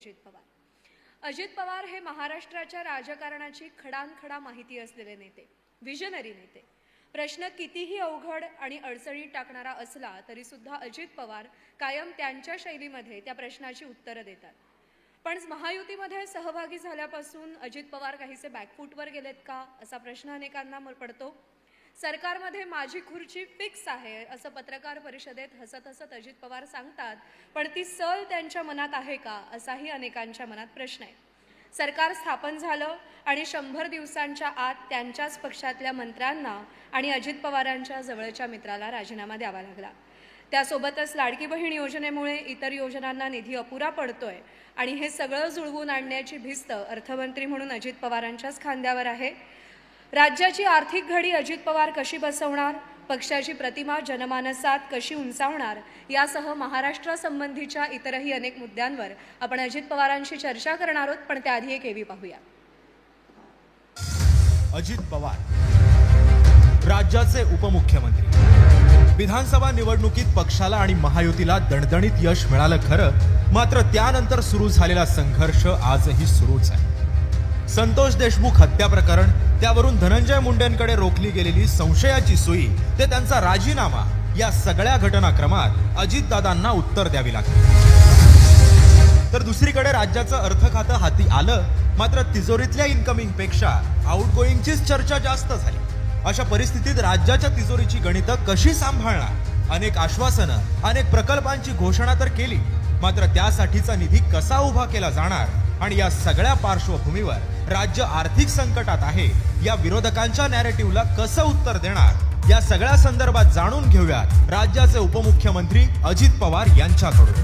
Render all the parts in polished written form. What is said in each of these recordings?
अजित पवार हे महाराष्ट्राच्या राजकारणाची खडानखडा माहिती असलेले नेते, विजनरी नेते. प्रश्न कितीही अवघड आणि अडचणीत टाकणारा असला तरी सुद्धा अजित पवार कायम त्यांच्या शैलीमध्ये त्या प्रश्नाची उत्तरं देतात. पण महायुतीमध्ये सहभागी झाल्यापासून अजित पवार काहीसे बॅकफूटवर गेलेत का असा प्रश्न अनेकांना पडतो. सरकारमध्ये माझी खुर्ची फिक्स आहे असं पत्रकार परिषदेत हसत हसत अजित पवार सांगतात, पण ती सल त्यांच्या मनात आहे का असाही अनेकांच्या मनात प्रश्न आहे. सरकार स्थापन झालं आणि 100 दिवसांच्या आत त्यांच्याच पक्षातल्या मंत्र्यांना आणि अजित पवारांच्या जवळच्या मित्राला राजीनामा द्यावा लागला. त्यासोबतच लाडकी बहीण योजनेमुळे इतर योजनांना निधी अपुरा पडतोय आणि हे सगळं जुळवून आणण्याची भिस्त अर्थमंत्री म्हणून अजित पवारांच्याच खांद्यावर आहे. राज्याची आर्थिक घडी अजित पवार कशी बसवणार, पक्षाची प्रतिमा जनमानसात कशी उंचावणार यासह महाराष्ट्रासंबंधीच्या इतरही अनेक मुद्द्यांवर आपण अजित पवारांशी चर्चा करणार आहोत. पण त्याआधी एक एव्ही पाहूया. अजित पवार राज्याचे उपमुख्यमंत्री. विधानसभा निवडणुकीत पक्षाला आणि महायुतीला दणदणीत यश मिळालं खरं, मात्र त्यानंतर सुरू झालेला संघर्ष आजही सुरूच आहे. संतोष देशमुख हत्या प्रकरण, त्यावरून धनंजय मुंडेंकडे रोखली गेलेली संशयाची सुई, ते त्यांचा राजीनामा, या सगळ्या घटनाक्रमात अजितदादांना उत्तर द्यावी लागली. तर दुसरीकडे राज्याचं अर्थ खातं हाती आलं, मात्र तिजोरीतल्या इन्कमिंग पेक्षा आउटगोईंगचीच चर्चा जास्त झाली. अशा परिस्थितीत राज्याच्या तिजोरीची गणितं कशी सांभाळणार? अनेक आश्वासनं, अनेक प्रकल्पांची घोषणा तर केली, मात्र त्यासाठीचा निधी कसा उभा केला जाणार? आणि या सगळ्या पार्श्वभूमीवर राज्य आर्थिक संकटात आहे, या विरोधकांच्या नॅरेटिव्हला कसं उत्तर देणार? या सगळ्या संदर्भात जाणून घेऊयात राज्याचे उपमुख्यमंत्री अजित पवार यांच्याकडून.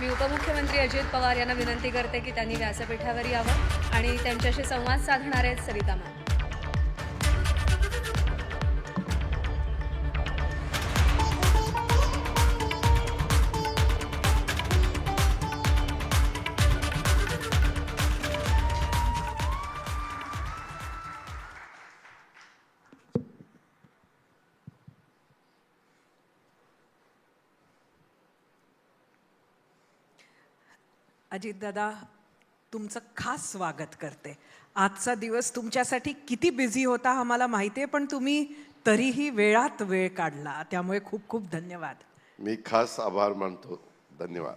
मी उपमुख्यमंत्री अजित पवार यांना विनंती करते की त्यांनी व्यासपीठावर यावं आणि त्यांच्याशी संवाद साधणार आहेत सरिता मॅम. अजितदादा, तुमचं खास स्वागत करते. आजचा दिवस तुमच्यासाठी किती बिझी होता आम्हाला माहिती आहे, पण तुम्ही तरीही वेळात वेळ काढला, त्यामुळे खूप खूप धन्यवाद. मी खास आभार मानतो. धन्यवाद.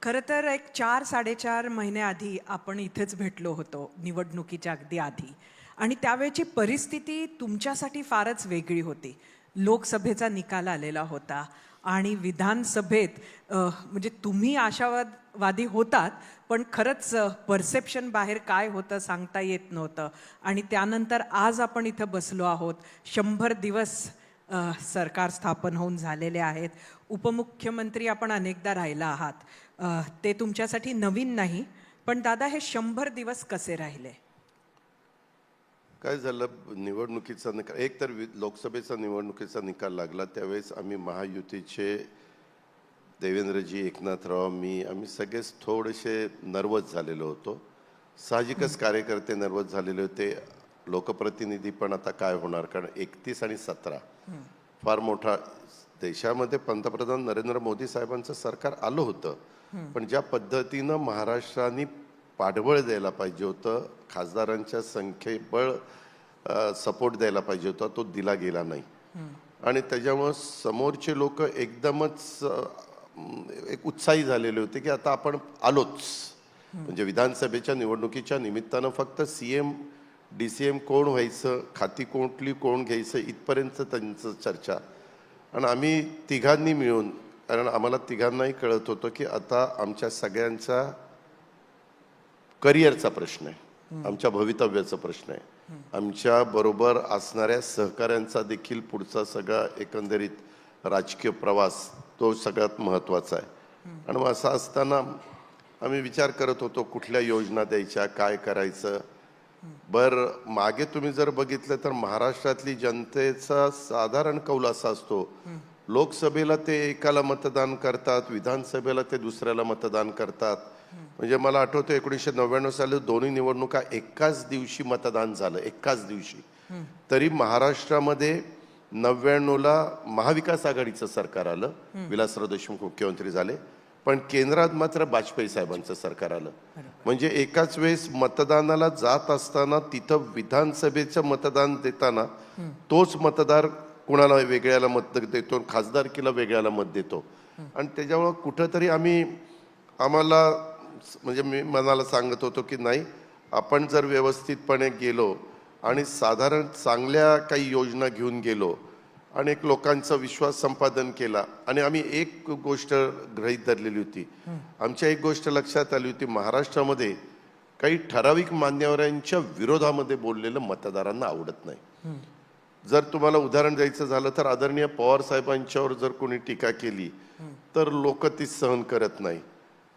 खरं तर एक 4-4.5 महिन्याआधी आपण इथेच भेटलो होतो, निवडणुकीच्या अगदी आधी, आणि त्यावेळची परिस्थिती तुमच्यासाठी फारच वेगळी होती. लोकसभेचा निकाल आलेला होता आणि विधानसभेत म्हणजे तुम्ही आशावादी होतात, पण खरंच परसेप्शन बाहेर काय होतं सांगता येत नव्हतं. आणि त्यानंतर आज आपण इथं बसलो आहोत. 100 दिवस सरकार स्थापन होऊन झालेले आहेत. उपमुख्यमंत्री आपण अनेकदा राहिला आहात, ते तुमच्यासाठी नवीन नाही, पण दादा हे 100 दिवस कसे राहिले? काय झालं, निवडणुकीचा निकाल, एक तर लोकसभेचा निवडणुकीचा निकाल लागला त्यावेळेस आम्ही महायुतीचे देवेंद्रजी, एकनाथराव, आम्ही सगळेच थोडेसे नर्वस झालेलो होतो. साहजिकच कार्यकर्ते नर्वस झालेले होते, लोकप्रतिनिधी पण आता काय होणार, कारण 31 आणि 17 फार मोठा, देशामध्ये पंतप्रधान नरेंद्र मोदी साहेबांचं सरकार आलं होतं, पण ज्या पद्धतीनं महाराष्ट्राने पाठबळ द्यायला पाहिजे होतं, खासदारांच्या संख्येबळ सपोर्ट द्यायला पाहिजे होता, तो दिला गेला नाही. आणि त्याच्यामुळं समोरचे लोक एकदमच एक उत्साही झालेले होते की आता आपण आलोच. म्हणजे विधानसभेच्या निवडणुकीच्या निमित्तानं फक्त CM DCM कोण व्हायचं, खाती कोणती कोण घ्यायचं इथपर्यंत त्यांचं चर्चा. आणि आम्ही तिघांनी मिळून, कारण आम्हाला तिघांनाही कळत होतं की आता आमच्या सगळ्यांचा करिअरचा प्रश्न आहे, आमच्या भवितव्याचा प्रश्न आहे, आमच्या बरोबर असणाऱ्या सहकाऱ्यांचा देखील पुढचा सगळा एकंदरीत राजकीय प्रवास तो सगळ्यात महत्त्वाचा आहे. आणि मग असं असताना आम्ही विचार करत होतो कुठल्या योजना द्यायच्या, काय करायचं. मागे तुम्ही जर बघितलं तर महाराष्ट्रातली जनतेचा साधारण कौल असा असतो, लोकसभेला ते एकाला मतदान करतात, विधानसभेला ते दुसऱ्याला मतदान करतात. म्हणजे मला आठवतं 1999 साली दोन्ही निवडणुका एकाच दिवशी मतदान झालं, एकाच दिवशी. तरी महाराष्ट्रामध्ये 99ला महाविकास आघाडीचं सरकार आलं, विलासराव देशमुख मुख्यमंत्री झाले, पण केंद्रात मात्र वाजपेयी साहेबांचं सरकार आलं. म्हणजे एकाच वेळेस मतदानाला जात असताना तिथं विधानसभेचं मतदान देताना तोच मतदार कुणाला वेगळ्याला मत देतो, खासदारकीला वेगळ्याला मत देतो. आणि त्याच्यामुळं कुठंतरी आम्हाला म्हणजे मी मनाला सांगत होतो की नाही, आपण जर व्यवस्थितपणे गेलो आणि साधारण चांगल्या काही योजना घेऊन गेलो आणि एक लोकांचा विश्वास संपादन केला. आणि आम्ही एक गोष्ट गृहीत धरलेली होती, आमच्या एक गोष्ट लक्षात आली होती, महाराष्ट्रामध्ये काही ठराविक मान्यवरांच्या विरोधामध्ये बोललेलं मतदारांना आवडत नाही. जर तुम्हाला उदाहरण द्यायचं झालं तर आदरणीय पवार साहेबांच्यावर जर कोणी टीका केली तर लोक ती सहन करत नाही.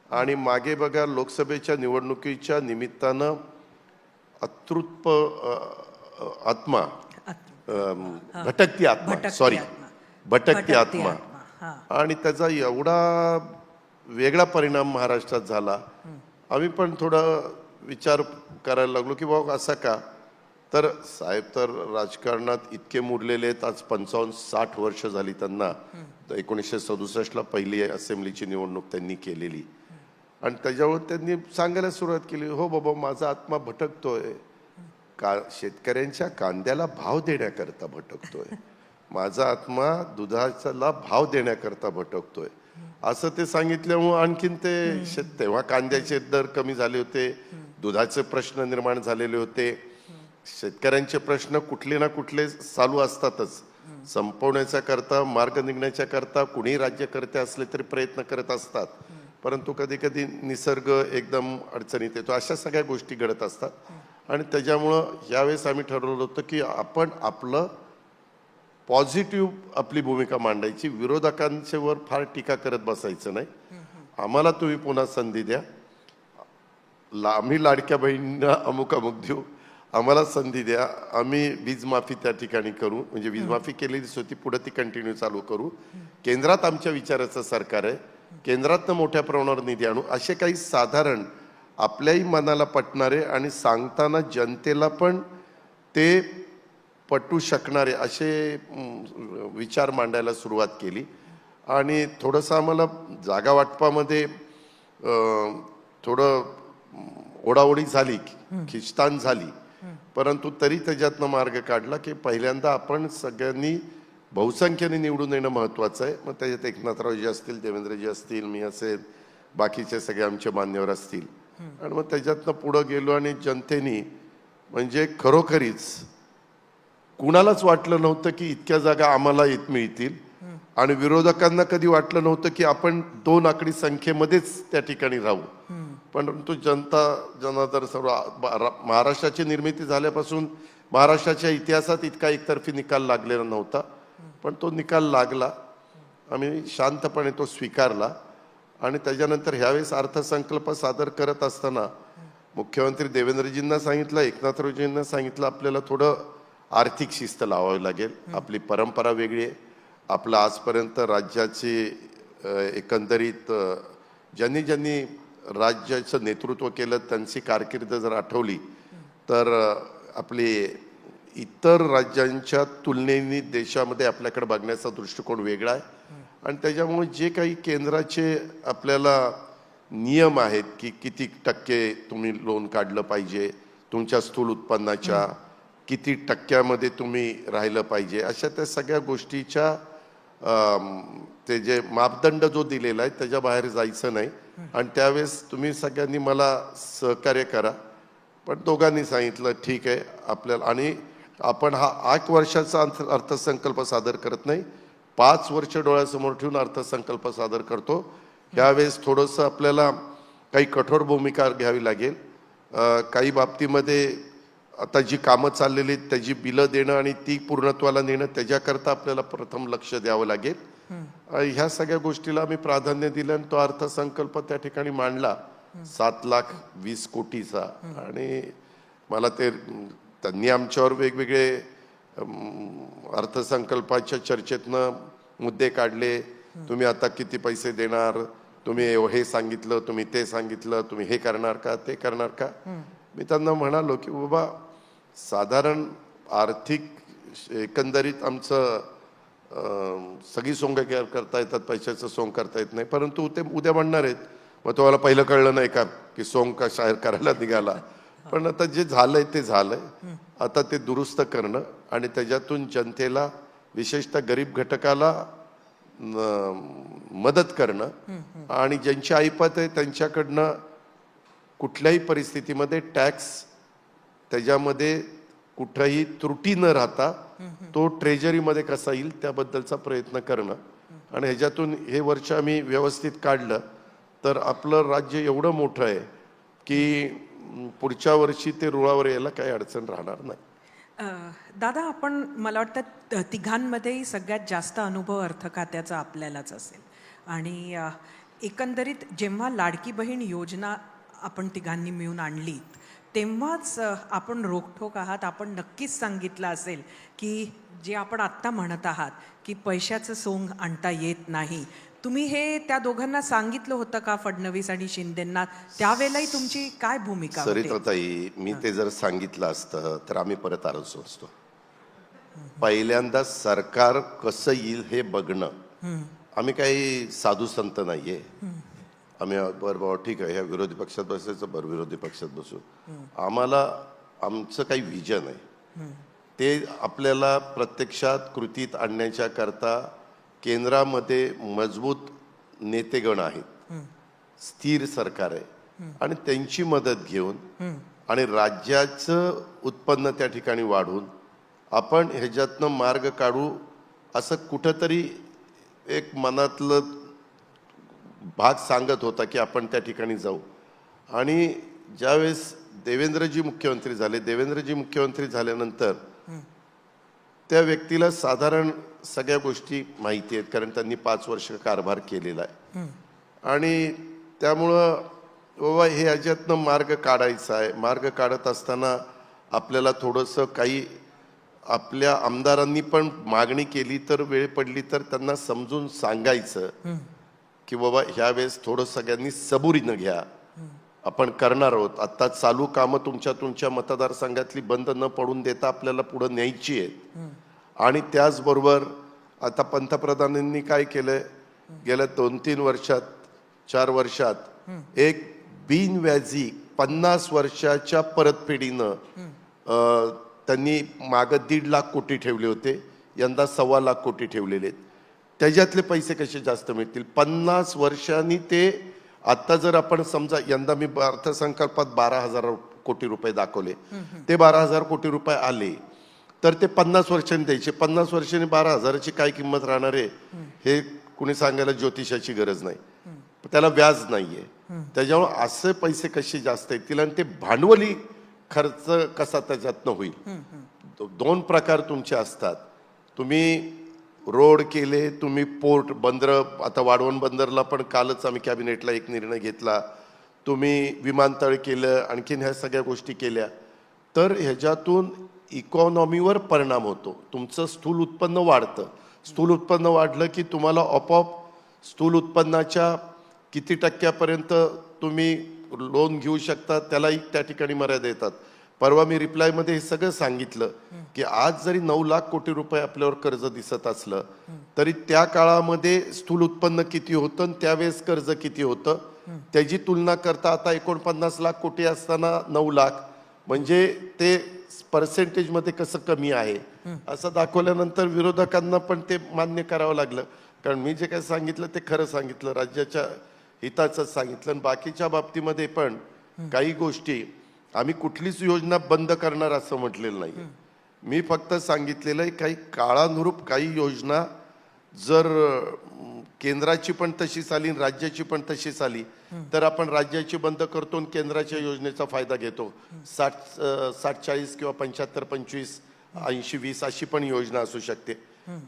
आणि मागे बघा, लोकसभेच्या निवडणुकीच्या निमित्तानं अतृप्त आत्मा, भटकती आत्मा आणि त्याचा एवढा वेगळा परिणाम महाराष्ट्रात झाला. आम्ही पण थोडा विचार करायला लागलो की बाबा असा का. तर साहेब तर राजकारणात इतके मुरलेले आहेत, आज 55-60 वर्ष झाली त्यांना. 1967ला पहिली असेंब्लीची निवडणूक त्यांनी केलेली. आणि त्याच्यावर त्यांनी सांगायला सुरुवात केली, हो बाबा माझा आत्मा भटकतोय, शेतकऱ्यांच्या कांद्याला भाव देण्याकरता भटकतोय, माझा आत्मा दुधाला भाव देण्याकरता भटकतोय, असं ते सांगितल्यामुळे आणखीन ते तेव्हा कांद्याचे दर कमी झाले होते, दुधाचे प्रश्न निर्माण झालेले होते. शेतकऱ्यांचे प्रश्न कुठले ना कुठले चालू असतातच. संपवण्याच्या करता, मार्ग निघण्याच्या करता कुणी राज्यकर्ते असले तरी प्रयत्न करत असतात. परंतु कधी कधी निसर्ग एकदम अडचणीत येतो. अशा सगळ्या गोष्टी घडत असतात. आणि त्याच्यामुळं यावेळेस आम्ही ठरवलं होतं की आपण आपलं पॉझिटिव्ह आपली भूमिका मांडायची, विरोधकांच्यावर फार टीका करत बसायचं नाही. आम्हाला तुम्ही पुन्हा संधी द्या, आम्ही लाडक्या बहिणींना अमुक देऊ, आम्हाला संधी द्या, आम्ही वीज माफी त्या ठिकाणी करू. म्हणजे वीज माफी केलेलीच होती, पुढे ती कंटिन्यू चालू करू. केंद्रात आमच्या विचाराचं सरकार आहे, केंद्रातनं मोठ्या प्रमाणावर निधी आणू. असे काही साधारण आपल्याही मनाला पटणारे आणि सांगताना जनतेला पण ते पटू शकणारे असे विचार मांडायला सुरुवात केली. आणि थोडंसं आम्हाला जागा वाटपामध्ये थोडं ओढाओढी झाली, खिचताण झाली, परंतु तरी त्याच्यातनं मार्ग काढला की पहिल्यांदा आपण सगळ्यांनी बहुसंख्येने निवडून येणं महत्त्वाचं आहे. मग त्याच्यात एकनाथरावजी असतील, देवेंद्रजी असतील, मी असेल, बाकीचे सगळे आमचे मान्यवर असतील. आणि मग त्याच्यातनं पुढं गेलो आणि जनतेने म्हणजे खरोखरीच कुणालाच वाटलं नव्हतं की इतक्या जागा आम्हाला मिळतील. आणि विरोधकांना कधी वाटलं नव्हतं की आपण 2 आकडी संख्येमध्येच त्या ठिकाणी राहू. परंतु जनादर सर्व महाराष्ट्राची निर्मिती झाल्यापासून महाराष्ट्राच्या इतिहासात इतका एकतर्फी निकाल लागलेला नव्हता. पण तो निकाल लागला, आम्ही शांतपणे तो स्वीकारला. आणि त्याच्यानंतर ह्यावेळेस अर्थसंकल्प सादर करत असताना मुख्यमंत्री देवेंद्रजींना सांगितलं, एकनाथरावजींना सांगितलं, आपल्याला थोडं आर्थिक शिस्त लावावी लागेल. आपली परंपरा वेगळी आहे. आपलं आजपर्यंत राज्याची एकंदरीत ज्यांनी ज्यांनी राज्याचं नेतृत्व केलं त्यांची कारकीर्द जर आठवली तर आपली इतर राज्यांच्या तुलनेने देशामध्ये आपल्याकडे बघण्याचा दृष्टिकोन वेगळा आहे. आणि त्याच्यामुळे जे काही केंद्राचे आपल्याला नियम आहेत की किती टक्के तुम्ही लोन काढलं पाहिजे, तुमच्या स्थूल उत्पन्नाच्या किती टक्क्यामध्ये तुम्ही राहिलं पाहिजे, अशा त्या सगळ्या गोष्टीच्या ते जे मापदंड जो दिलेला आहे त्याच्या बाहेर जायचं नाही. आणि त्यावेळेस तुम्ही सगळ्यांनी मला सहकार्य करा. पण दोघांनी सांगितलं ठीक आहे आपल्याला. आणि आपण हा 8 वर्षाचा अर्थसंकल्प सादर करत नाही, 5 वर्ष डोळ्यासमोर ठेवून अर्थसंकल्प सादर करतो. यावेळेस थोडंसं आपल्याला काही कठोर भूमिका घ्यावी लागेल. काही बाबतीमध्ये आता जी कामं चाललेली आहेत त्याची बिलं देणं आणि ती पूर्णत्वाला नेणं, त्याच्याकरता आपल्याला प्रथम लक्ष द्यावं लागेल. ह्या सगळ्या गोष्टीला आम्ही प्राधान्य दिलं आणि तो अर्थसंकल्प त्या ठिकाणी मांडला 7,20,00,000,000 आणि मला ते त्यांनी आमच्यावर वेगवेगळे अर्थसंकल्पाच्या चर्चेतनं मुद्दे काढले. तुम्ही आता किती पैसे देणार, तुम्ही हे सांगितलं, तुम्ही ते सांगितलं, तुम्ही हे करणार का, ते करणार का. मी त्यांना म्हणालो की बाबा साधारण आर्थिक एकंदरीत आमचं सगळी सोंग करता येतात, पैशाचं सोंग करता येत नाही, परंतु ते उद्या म्हणणार आहेत मग तुम्हाला पहिलं कळलं नाही का की सोंग का शायर करायला निघाला. पण आता जे झालंय ते झालंय. आता ते दुरुस्त करणं आणि त्याच्यातून जनतेला विशेषतः गरीब घटकाला मदत करणं आणि ज्यांची ऐपत आहे त्यांच्याकडनं कुठल्याही परिस्थितीमध्ये टॅक्स त्याच्यामध्ये कुठंही त्रुटी न राहता तो ट्रेजरीमध्ये कसा येईल त्याबद्दलचा प्रयत्न करणं आणि ह्याच्यातून हे वर्ष आम्ही व्यवस्थित काढलं तर आपलं राज्य एवढं मोठं आहे की पुढच्या वर्षी ते रुळावर यायला काही अडचण राहणार नाही. दादा, आपण मला वाटतं तिघांमध्येही सगळ्यात जास्त अनुभव अर्थ खात्याचा आपल्यालाच असेल आणि एकंदरीत जेव्हा लाडकी बहीण योजना आपण तिघांनी मिळून आणली तेव्हाच आपण रोखठोक आहात. आपण नक्कीच सांगितलं असेल की जे आपण आत्ता म्हणत आहात की पैशाचं सोंग आणता येत नाही, तुम्ही हे त्या दोघांना सांगितलं होतं का, फडणवीस आणि शिंदेंना? त्यावेळेलाही तुमची काय भूमिका होती? सरिताताई, मी ते जर सांगितलं असतं तर आम्ही परत आलो असतो. पहिल्यांदा सरकार कसं येईल हे बघणं. आम्ही काही साधू संत नाहीये. आम्ही बरं बाबा ठीक आहे ह्या विरोधी पक्षात बसायचं, बरं विरोधी पक्षात बसू. आम्हाला आमचं काही विजन आहे ते आपल्याला प्रत्यक्षात कृतीत आणण्याच्या करता केंद्रामध्ये मजबूत नेतेगण आहेत, स्थिर सरकार आहे आणि त्यांची मदत घेऊन आणि राज्याचं उत्पन्न त्या ठिकाणी वाढवून आपण ह्याच्यातनं मार्ग काढू असं कुठंतरी एक मनातलं भाग सांगत होता की आपण त्या ठिकाणी जाऊ. आणि ज्यावेळेस देवेंद्रजी मुख्यमंत्री झाल्यानंतर त्या व्यक्तीला साधारण सगळ्या गोष्टी माहिती आहेत कारण त्यांनी 5 वर्ष कारभार केलेला आहे आणि त्यामुळं बाबा हे ह्याच्यातनं मार्ग काढायचा आहे. मार्ग काढत असताना आपल्याला थोडंसं काही आपल्या आमदारांनी पण मागणी केली तर वेळ पडली तर त्यांना समजून सांगायचं की बाबा ह्यावेळेस थोडं सगळ्यांनी सबुरीनं घ्या, आपण करणार आहोत. आता चालू कामं तुमच्या मतदारसंघातली बंद न पडून देता आपल्याला पुढे न्यायची आहेत. आणि त्याचबरोबर आता पंतप्रधानांनी काय केलंय गेल्या 2-3 वर्षात 4 वर्षात एक बिनव्याजी 50 वर्षाच्या परतफेडीनं त्यांनी मागं 1.5 लाख कोटी ठेवले होते, यंदा 1.25 लाख कोटी ठेवलेले आहेत. त्याच्यातले पैसे कसे जास्त मिळतील? 50 वर्षांनी ते आता जर आपण समजा यंदा मी अर्थसंकल्पात 12,000 कोटी रुपये दाखवले, ते 12,000 कोटी रुपये आले तर ते 50 वर्षांनी द्यायचे. 50 वर्षांनी 12,000ची काय किंमत राहणार आहे हे कुणी सांगायला ज्योतिषाची गरज नाही, त्याला व्याज नाहीये. त्याच्यामुळे असे पैसे कसे जास्त येतील आणि ते भांडवली खर्च कसा त्याच्यातनं होईल? 2 प्रकार तुमचे असतात. तुम्ही रोड केले, तुम्ही पोर्ट बंदर, आता वाढवण बंदरला पण कालच आम्ही कॅबिनेटला एक निर्णय घेतला, तुम्ही विमानतळ केलं, आणखीन ह्या सगळ्या गोष्टी केल्या तर ह्याच्यातून इकॉनॉमीवर परिणाम होतो. तुमचं स्थूल उत्पन्न वाढतं. स्थूल उत्पन्न वाढलं की तुम्हाला आपोआप स्थूल उत्पन्नाच्या किती टक्क्यापर्यंत तुम्ही लोन घेऊ शकता त्यालाही त्या ठिकाणी मर्यादा येतात. परवा मी रिप्लायमध्ये हे सगळं सांगितलं की आज जरी 9 लाख कोटी रुपये आपल्यावर कर्ज दिसत असलं तरी त्या काळामध्ये स्थूल उत्पन्न किती होतं आणि त्यावेळेस कर्ज किती होतं त्याची तुलना करता आता 49 लाख कोटी असताना 9 लाख म्हणजे ते पर्सेंटेजमध्ये कसं कमी आहे असं दाखवल्यानंतर विरोधकांना पण ते मान्य करावं लागलं. कारण मी जे काही सांगितलं ते खरं सांगितलं, राज्याच्या हिताचं सांगितलं. आणि बाकीच्या बाबतीमध्ये पण काही गोष्टी आम्ही कुठलीच योजना बंद करणार असं म्हटलेलं नाही. मी फक्त सांगितलेलं आहे काही काळानुरूप काही योजना जर केंद्राची पण तशीच आली राज्याची पण तशीच आली तर आपण राज्याची बंद करतो आणि केंद्राच्या योजनेचा फायदा घेतो. 60-40 किंवा 75-25 80-20 अशी पण योजना असू शकते.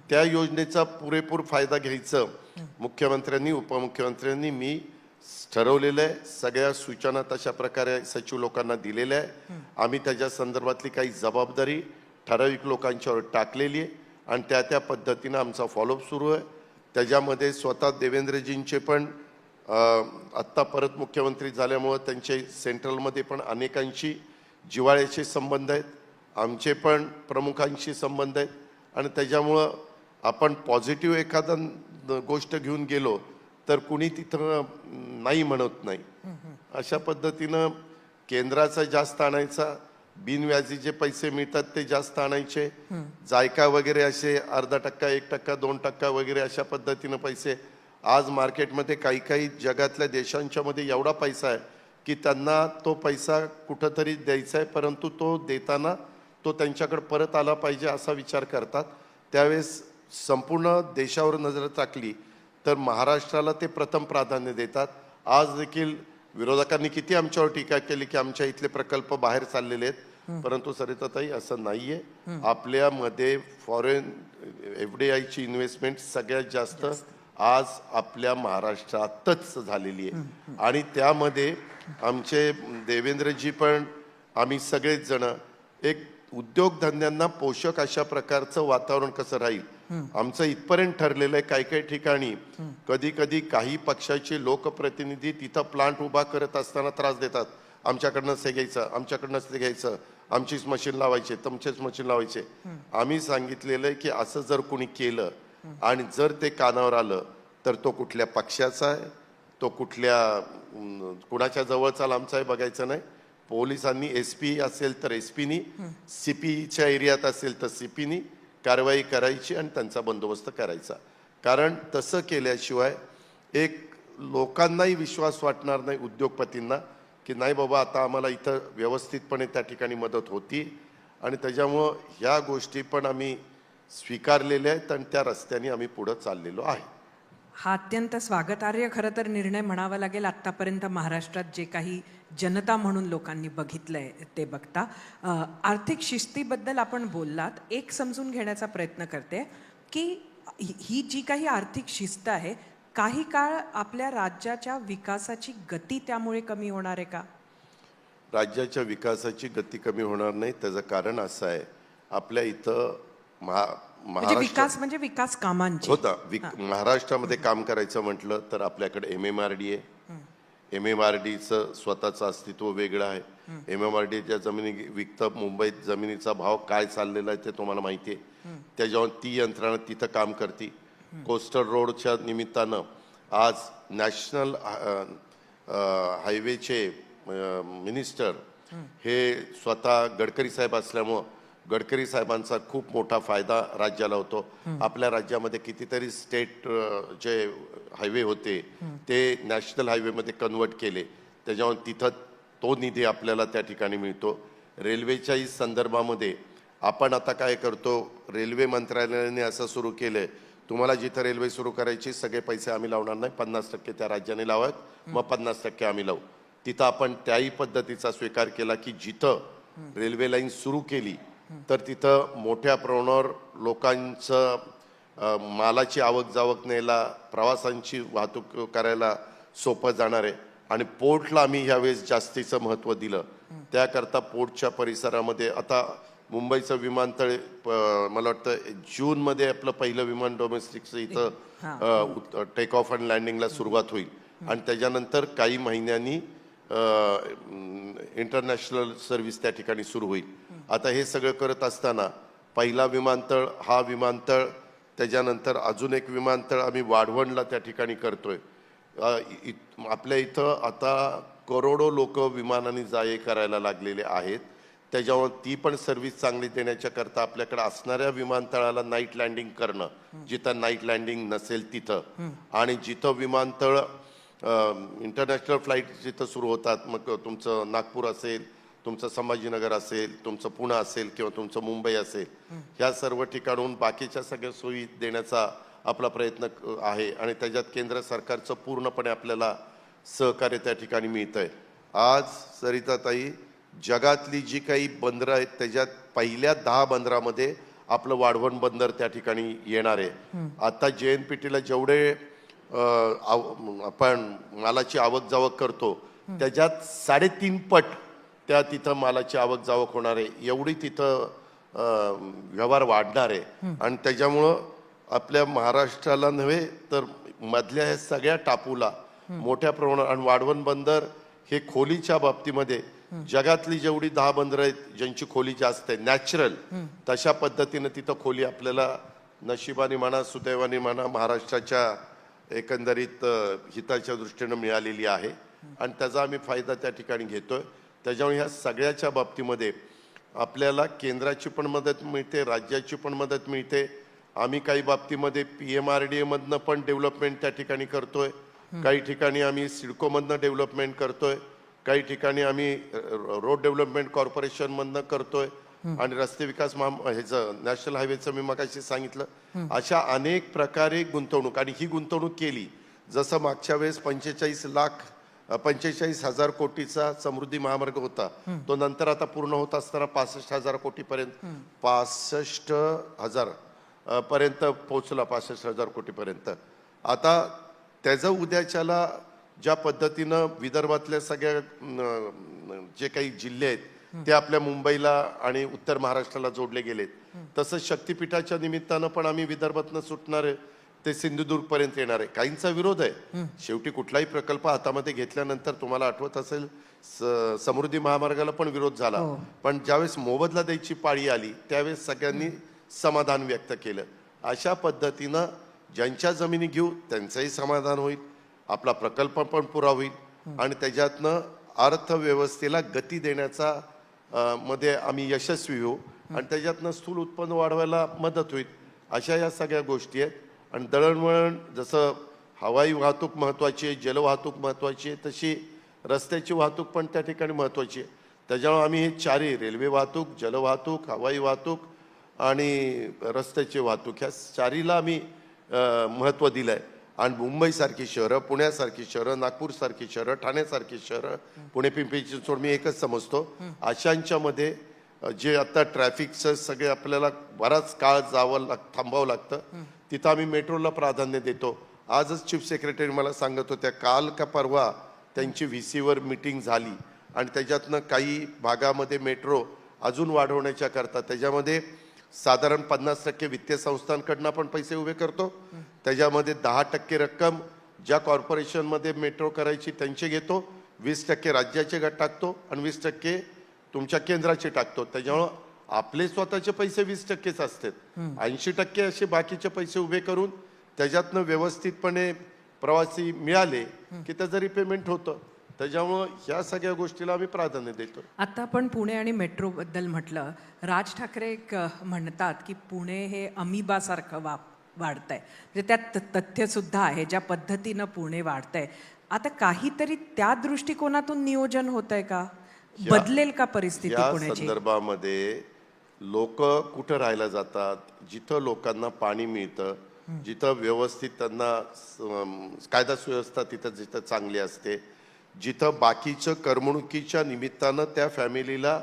त्या योजनेचा पुरेपूर फायदा घ्यायचं मुख्यमंत्र्यांनी उपमुख्यमंत्र्यांनी मी ठरवलेलं आहे. सगळ्या सूचना तशा प्रकारे सचिव लोकांना दिलेल्या आहे. आम्ही त्याच्या संदर्भातली काही जबाबदारी ठराविक लोकांच्यावर टाकलेली आहे आणि त्या पद्धतीनं आमचा फॉलोअप सुरू आहे. त्याच्यामध्ये स्वतः देवेंद्रजींचे पण आत्ता परत मुख्यमंत्री झाल्यामुळं त्यांचे सेंट्रलमध्ये पण अनेकांशी जिव्हाळ्याचे संबंध आहेत, आमचे पण प्रमुखांशी संबंध आहेत आणि त्याच्यामुळं आपण पॉझिटिव्ह एखादा गोष्ट घेऊन गेलो तर कुणी तिथं नाही म्हणत नाही. अशा पद्धतीनं केंद्राचा जास्त आणायचा, बिनव्याजी जे पैसे मिळतात ते जास्त आणायचे, जायका वगैरे असे 0.5%, 1%, 2% वगैरे अशा पद्धतीनं पैसे. आज मार्केटमध्ये काही काही जगातल्या देशांच्या मध्ये एवढा पैसा आहे की त्यांना तो पैसा कुठंतरी द्यायचा आहे, परंतु तो देताना तो त्यांच्याकडे परत आला पाहिजे असा विचार करतात. त्यावेळेस संपूर्ण देशावर नजर टाकली तर महाराष्ट्राला ते प्रथम प्राधान्य देतात. आज देखील विरोधकांनी किती आमच्यावर टीका केली की आमच्या इथले प्रकल्प बाहेर चाललेले आहेत, परंतु सरिताताई असं नाहीये. आपल्यामध्ये फॉरेन FDIची इन्व्हेस्टमेंट सगळ्यात जास्त आज आपल्या महाराष्ट्रातच झालेली आहे. आणि त्यामध्ये आमचे देवेंद्रजी पण आम्ही सगळेच जण एक उद्योगधंद्यांना पोषक अशा प्रकारचं वातावरण कसं राहील आमचं इथपर्यंत ठरलेलं आहे. काही काही ठिकाणी कधी कधी काही पक्षाचे लोकप्रतिनिधी तिथं प्लांट उभा करत असताना त्रास देतात. आमच्याकडनंच हे घ्यायचं, आमच्याकडनंच ते घ्यायचं, आमचीच मशीन लावायचे, तुमचेच मशीन लावायचे. आम्ही सांगितलेलं आहे की असं जर कोणी केलं आणि जर ते कानावर आलं तर तो कुठल्या पक्षाचा आहे, तो कुणाच्या जवळचा लांबचा आहे बघायचं नाही. पोलिसांनी SP असेल तर SPनी, CPच्या एरियात असेल तर CPनी कारवाई करायची आणि त्यांचा बंदोबस्त करायचा. कारण तसं केल्याशिवाय एक लोकांनाही विश्वास वाटणार नाही, उद्योगपतींना, की नाही बाबा आता आम्हाला इथं व्यवस्थितपणे त्या ठिकाणी मदत होती. आणि त्याच्यामुळं ह्या गोष्टी पण आम्ही स्वीकारलेल्या आहेत आणि त्या रस्त्याने आम्ही पुढं चाललेलो आहे. हा अत्यंत स्वागतार्ह खरं तर निर्णय म्हणावा लागेल. आत्तापर्यंत महाराष्ट्रात जे काही जनता म्हणून लोकांनी बघितलंय ते बघता. आर्थिक शिस्तीबद्दल आपण बोललात. एक समजून घेण्याचा प्रयत्न करते की ही जी काही आर्थिक शिस्त आहे, काही काळ आपल्या राज्याच्या विकासाची गती त्यामुळे कमी होणार आहे का? राज्याच्या विकासाची गती कमी होणार नाही. त्याचं कारण असं आहे, आपल्या इथं म्हणजे विकास म्हणजे विकास कामांची होता. महाराष्ट्रामध्ये काम करायचं म्हटलं तर आपल्याकडे MMRD आहे. MMRDचं स्वतःचं अस्तित्व वेगळं आहे. MMRDच्या जमिनी विकतं, मुंबईत जमिनीचा भाव काय चाललेला आहे ते तुम्हाला माहिती आहे. त्याच्यावर ती यंत्रणा तिथं काम करते. कोस्टल रोडच्या निमित्तानं आज नॅशनल हायवेचे मिनिस्टर हे स्वतः गडकरी साहेब असल्यामुळं गडकरी साहेबांचा खूप मोठा फायदा राज्याला होतो. आपल्या राज्यामध्ये कितीतरी स्टेट जे हायवे होते ते नॅशनल हायवेमध्ये कन्वर्ट केले. त्याच्यावर तिथं तो निधी आपल्याला त्या ठिकाणी मिळतो. रेल्वेच्याही संदर्भामध्ये आपण आता काय करतो, रेल्वे मंत्रालयाने असं सुरू केलंय, तुम्हाला जिथं रेल्वे सुरू करायची सगळे पैसे आम्ही लावणार नाही, 50% त्या राज्याने लावत, मग 50% आम्ही लावू. तिथं आपण त्याही पद्धतीचा स्वीकार केला की जिथं रेल्वे लाईन सुरू केली तर तिथं मोठ्या प्रमाणावर लोकांचं मालाची आवक जावक न्यायला, प्रवासांची वाहतूक करायला सोपं जाणार आहे. आणि पोर्टला आम्ही ह्यावेळेस जास्तीचं महत्त्व दिलं. त्याकरता पोर्टच्या परिसरामध्ये आता मुंबईचं विमानतळ मला वाटतं जूनमध्ये आपलं पहिलं विमान डोमेस्टिकचं इथं टेक ऑफ अँड लँडिंगला सुरुवात होईल. आणि त्याच्यानंतर काही महिन्यांनी इंटरनॅशनल सर्व्हिस त्या ठिकाणी सुरू होईल. आता हे सगळं करत असताना पहिला विमानतळ हा विमानतळ, त्याच्यानंतर अजून एक विमानतळ आम्ही वाढवणला त्या ठिकाणी करतोय. आपल्या इथं आता करोडो लोक विमानाने जा-ये करायला लागलेले आहेत. त्याच्यावर ती पण सर्व्हिस चांगली देण्याच्या करता आपल्याकडे असणाऱ्या विमानतळाला नाईट लँडिंग करणं, जिथं नाईट लँडिंग नसेल तिथं, आणि जिथं विमानतळ इंटरनॅशनल फ्लाईट जिथं सुरू होतात, मग तुमचं नागपूर असेल, तुमचं संभाजीनगर असेल, तुमचं पुणे असेल किंवा तुमचं मुंबई असेल, ह्या सर्व ठिकाणून बाकीच्या सगळ्या सोयी देण्याचा आपला प्रयत्न आहे. आणि त्याच्यात केंद्र सरकारचं पूर्णपणे आपल्याला सहकार्य त्या ठिकाणी मिळतंय. आज सरिताताई, जगातली जी काही बंदरं आहेत त्याच्यात पहिल्या 10 बंदरामध्ये आपलं वाढवण बंदर त्या ठिकाणी येणार आहे. आता JNPTला जेवढे आपण मालाची आवक जावक करतो त्याच्यात 3.5 पट त्या तिथं मालाची आवक जावक होणार आहे. एवढी तिथं व्यवहार वाढणार आहे. आणि त्याच्यामुळं आपल्या महाराष्ट्राला नव्हे तर मधल्या ह्या सगळ्या टापूला मोठ्या प्रमाणात, आणि वाढवण बंदर हे खोलीच्या बाबतीमध्ये जगातली जेवढी 10 बंदरं आहेत ज्यांची खोली जास्त आहे नॅचरल, तशा पद्धतीनं तिथं खोली आपल्याला नशिबाने म्हणा सुदैवाने म्हणा महाराष्ट्राच्या एकंदरीत हिताच्या दृष्टीनं मिळालेली आहे आणि त्याचा आम्ही फायदा त्या ठिकाणी घेतोय. त्याच्यामुळे ह्या सगळ्याच्या बाबतीमध्ये आपल्याला केंद्राची पण मदत मिळते, राज्याची पण मदत मिळते. आम्ही काही बाबतीमध्ये PMRDA मधनं पण डेव्हलपमेंट त्या ठिकाणी करतोय, काही ठिकाणी आम्ही सिडकोमधनं डेव्हलपमेंट करतोय, काही ठिकाणी आम्ही रोड डेव्हलपमेंट कॉर्पोरेशन मधनं करतोय आणि रस्ते विकास ह्याचं नॅशनल हायवेचं मी मगाशी सांगितलं. अशा अनेक प्रकारे गुंतवणूक आणि ही गुंतवणूक केली. जसं मागच्या वेळेस 45,000 कोटीचा समृद्धी महामार्ग होता, तो नंतर आता पूर्ण होत असताना 65,000 कोटीपर्यंत 65,000 पर्यंत पोहोचला, 65,000 कोटीपर्यंत. आता त्याचं उद्याच्याला ज्या पद्धतीनं विदर्भातल्या सगळ्या जे काही जिल्हे आहेत ते आपल्या मुंबईला आणि उत्तर महाराष्ट्राला जोडले गेलेत, तसंच शक्तिपीठाच्या निमित्तानं पण आम्ही विदर्भातनं सुटणार आहे ते सिंधुदुर्ग पर्यंत येणार आहे. काहींचा विरोध आहे. शेवटी कुठलाही प्रकल्प हातामध्ये घेतल्यानंतर तुम्हाला आठवत असेल समृद्धी महामार्गाला पण विरोध झाला, पण ज्यावेळेस मोबदला द्यायची पाळी आली त्यावेळेस सगळ्यांनी समाधान व्यक्त केलं. अशा पद्धतीनं ज्यांच्या जमिनी घेऊ त्यांचंही समाधान होईल, आपला प्रकल्प पण पुरा होईल आणि त्याच्यातनं अर्थव्यवस्थेला गती देण्याचा मध्ये आम्ही यशस्वी होऊ आणि त्याच्यातनं स्थूल उत्पन्न वाढवायला मदत होईल. अशा या सगळ्या गोष्टी आहेत. आणि दळणवळण जसं हवाई वाहतूक महत्त्वाची आहे, जलवाहतूक महत्त्वाची आहे, तशी रस्त्याची वाहतूक पण त्या ठिकाणी महत्त्वाची आहे. त्याच्यामुळे आम्ही हे चारही रेल्वे वाहतूक, जलवाहतूक, हवाई वाहतूक आणि रस्त्याची वाहतूक ह्या चारीला आम्ही महत्त्व दिलं आहे. आणि मुंबईसारखी शहरं, पुण्यासारखी शहरं, नागपूरसारखी शहरं, ठाण्यासारखी शहरं, पुणे पिंपरी चिंचवड मी एकच समजतो, अशांच्यामध्ये जे आता ट्रॅफिकचं सगळे आपल्याला बराच काळ थांबावं लागतं, तिथं आम्ही मेट्रोला प्राधान्य देतो. आजच चीफ सेक्रेटरी मला सांगत होत्या, काल का परवा त्यांची VCवर मीटिंग झाली आणि त्याच्यातनं काही भागामध्ये मेट्रो अजून वाढवण्याच्या करता त्याच्यामध्ये साधारण 50% वित्तीय संस्थांकडनं आपण पैसे उभे करतो, त्याच्यामध्ये 10% रक्कम ज्या कॉर्पोरेशनमध्ये मेट्रो करायची त्यांचे घेतो, 20% राज्याचे टाकतो आणि 20% तुमच्या केंद्राचे टाकतो. त्याच्यामुळं आपले स्वतःचे पैसे 20%च असतात. 80% असे बाकीचे पैसे उभे करून त्याच्यातनं व्यवस्थितपणे प्रवासी मिळाले की त्याचं रिपेमेंट होतं. त्याच्यामुळं ह्या सगळ्या गोष्टीला आम्ही प्राधान्य देतो. आता आपण पुणे आणि मेट्रो बद्दल म्हटलं, राज ठाकरे म्हणतात की पुणे हे अमिबासारखं वाढतंय, म्हणजे त्यात तथ्य सुद्धा आहे ज्या पद्धतीनं पुणे वाढतंय. आता काहीतरी त्या दृष्टिकोनातून नियोजन होतंय का? बदलेल का परिस्थिती या पुण्याची? संदर्भामध्ये लोक कुठं राहायला जातात, जिथं लोकांना पाणी मिळतं, जिथं व्यवस्थित त्यांना कायदा सुव्यवस्था तिथं जिथं चांगली असते, जिथं बाकीचं करमणुकीच्या निमित्तानं त्या फॅमिलीला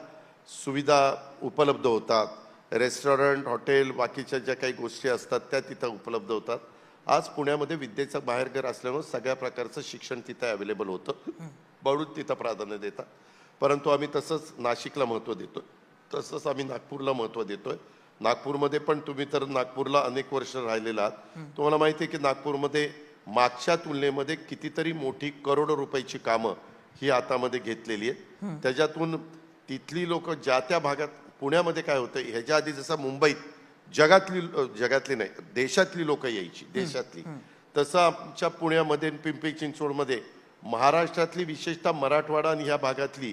सुविधा उपलब्ध होतात, रेस्टॉरंट, हॉटेल, बाकीच्या ज्या काही गोष्टी असतात त्या तिथं उपलब्ध होतात. आज पुण्यामध्ये विद्येचं बाहेरघर असल्यामुळे सगळ्या प्रकारचं शिक्षण तिथं अवेलेबल होतं, म्हणून तिथं प्राधान्य देतात. परंतु आम्ही तसंच नाशिकला महत्त्व देतो, तसंच आम्ही नागपूरला महत्त्व देतोय. नागपूरमध्ये पण तुम्ही तर नागपूरला अनेक वर्ष राहिलेला आहात, तुम्हाला माहिती आहे की नागपूरमध्ये मागच्या तुलनेमध्ये कितीतरी मोठी करोडो रुपयाची कामं ही हातामध्ये घेतलेली आहेत. त्याच्यातून तिथली लोक ज्या त्या भागात, पुण्यामध्ये काय होतं, ह्याच्या आधी जसं मुंबईत जगातली नाही देशातली लोक यायची, देशातली, तसं आमच्या पुण्यामध्ये पिंपरी चिंचवडमध्ये महाराष्ट्रातली विशेषतः मराठवाडा आणि ह्या भागातली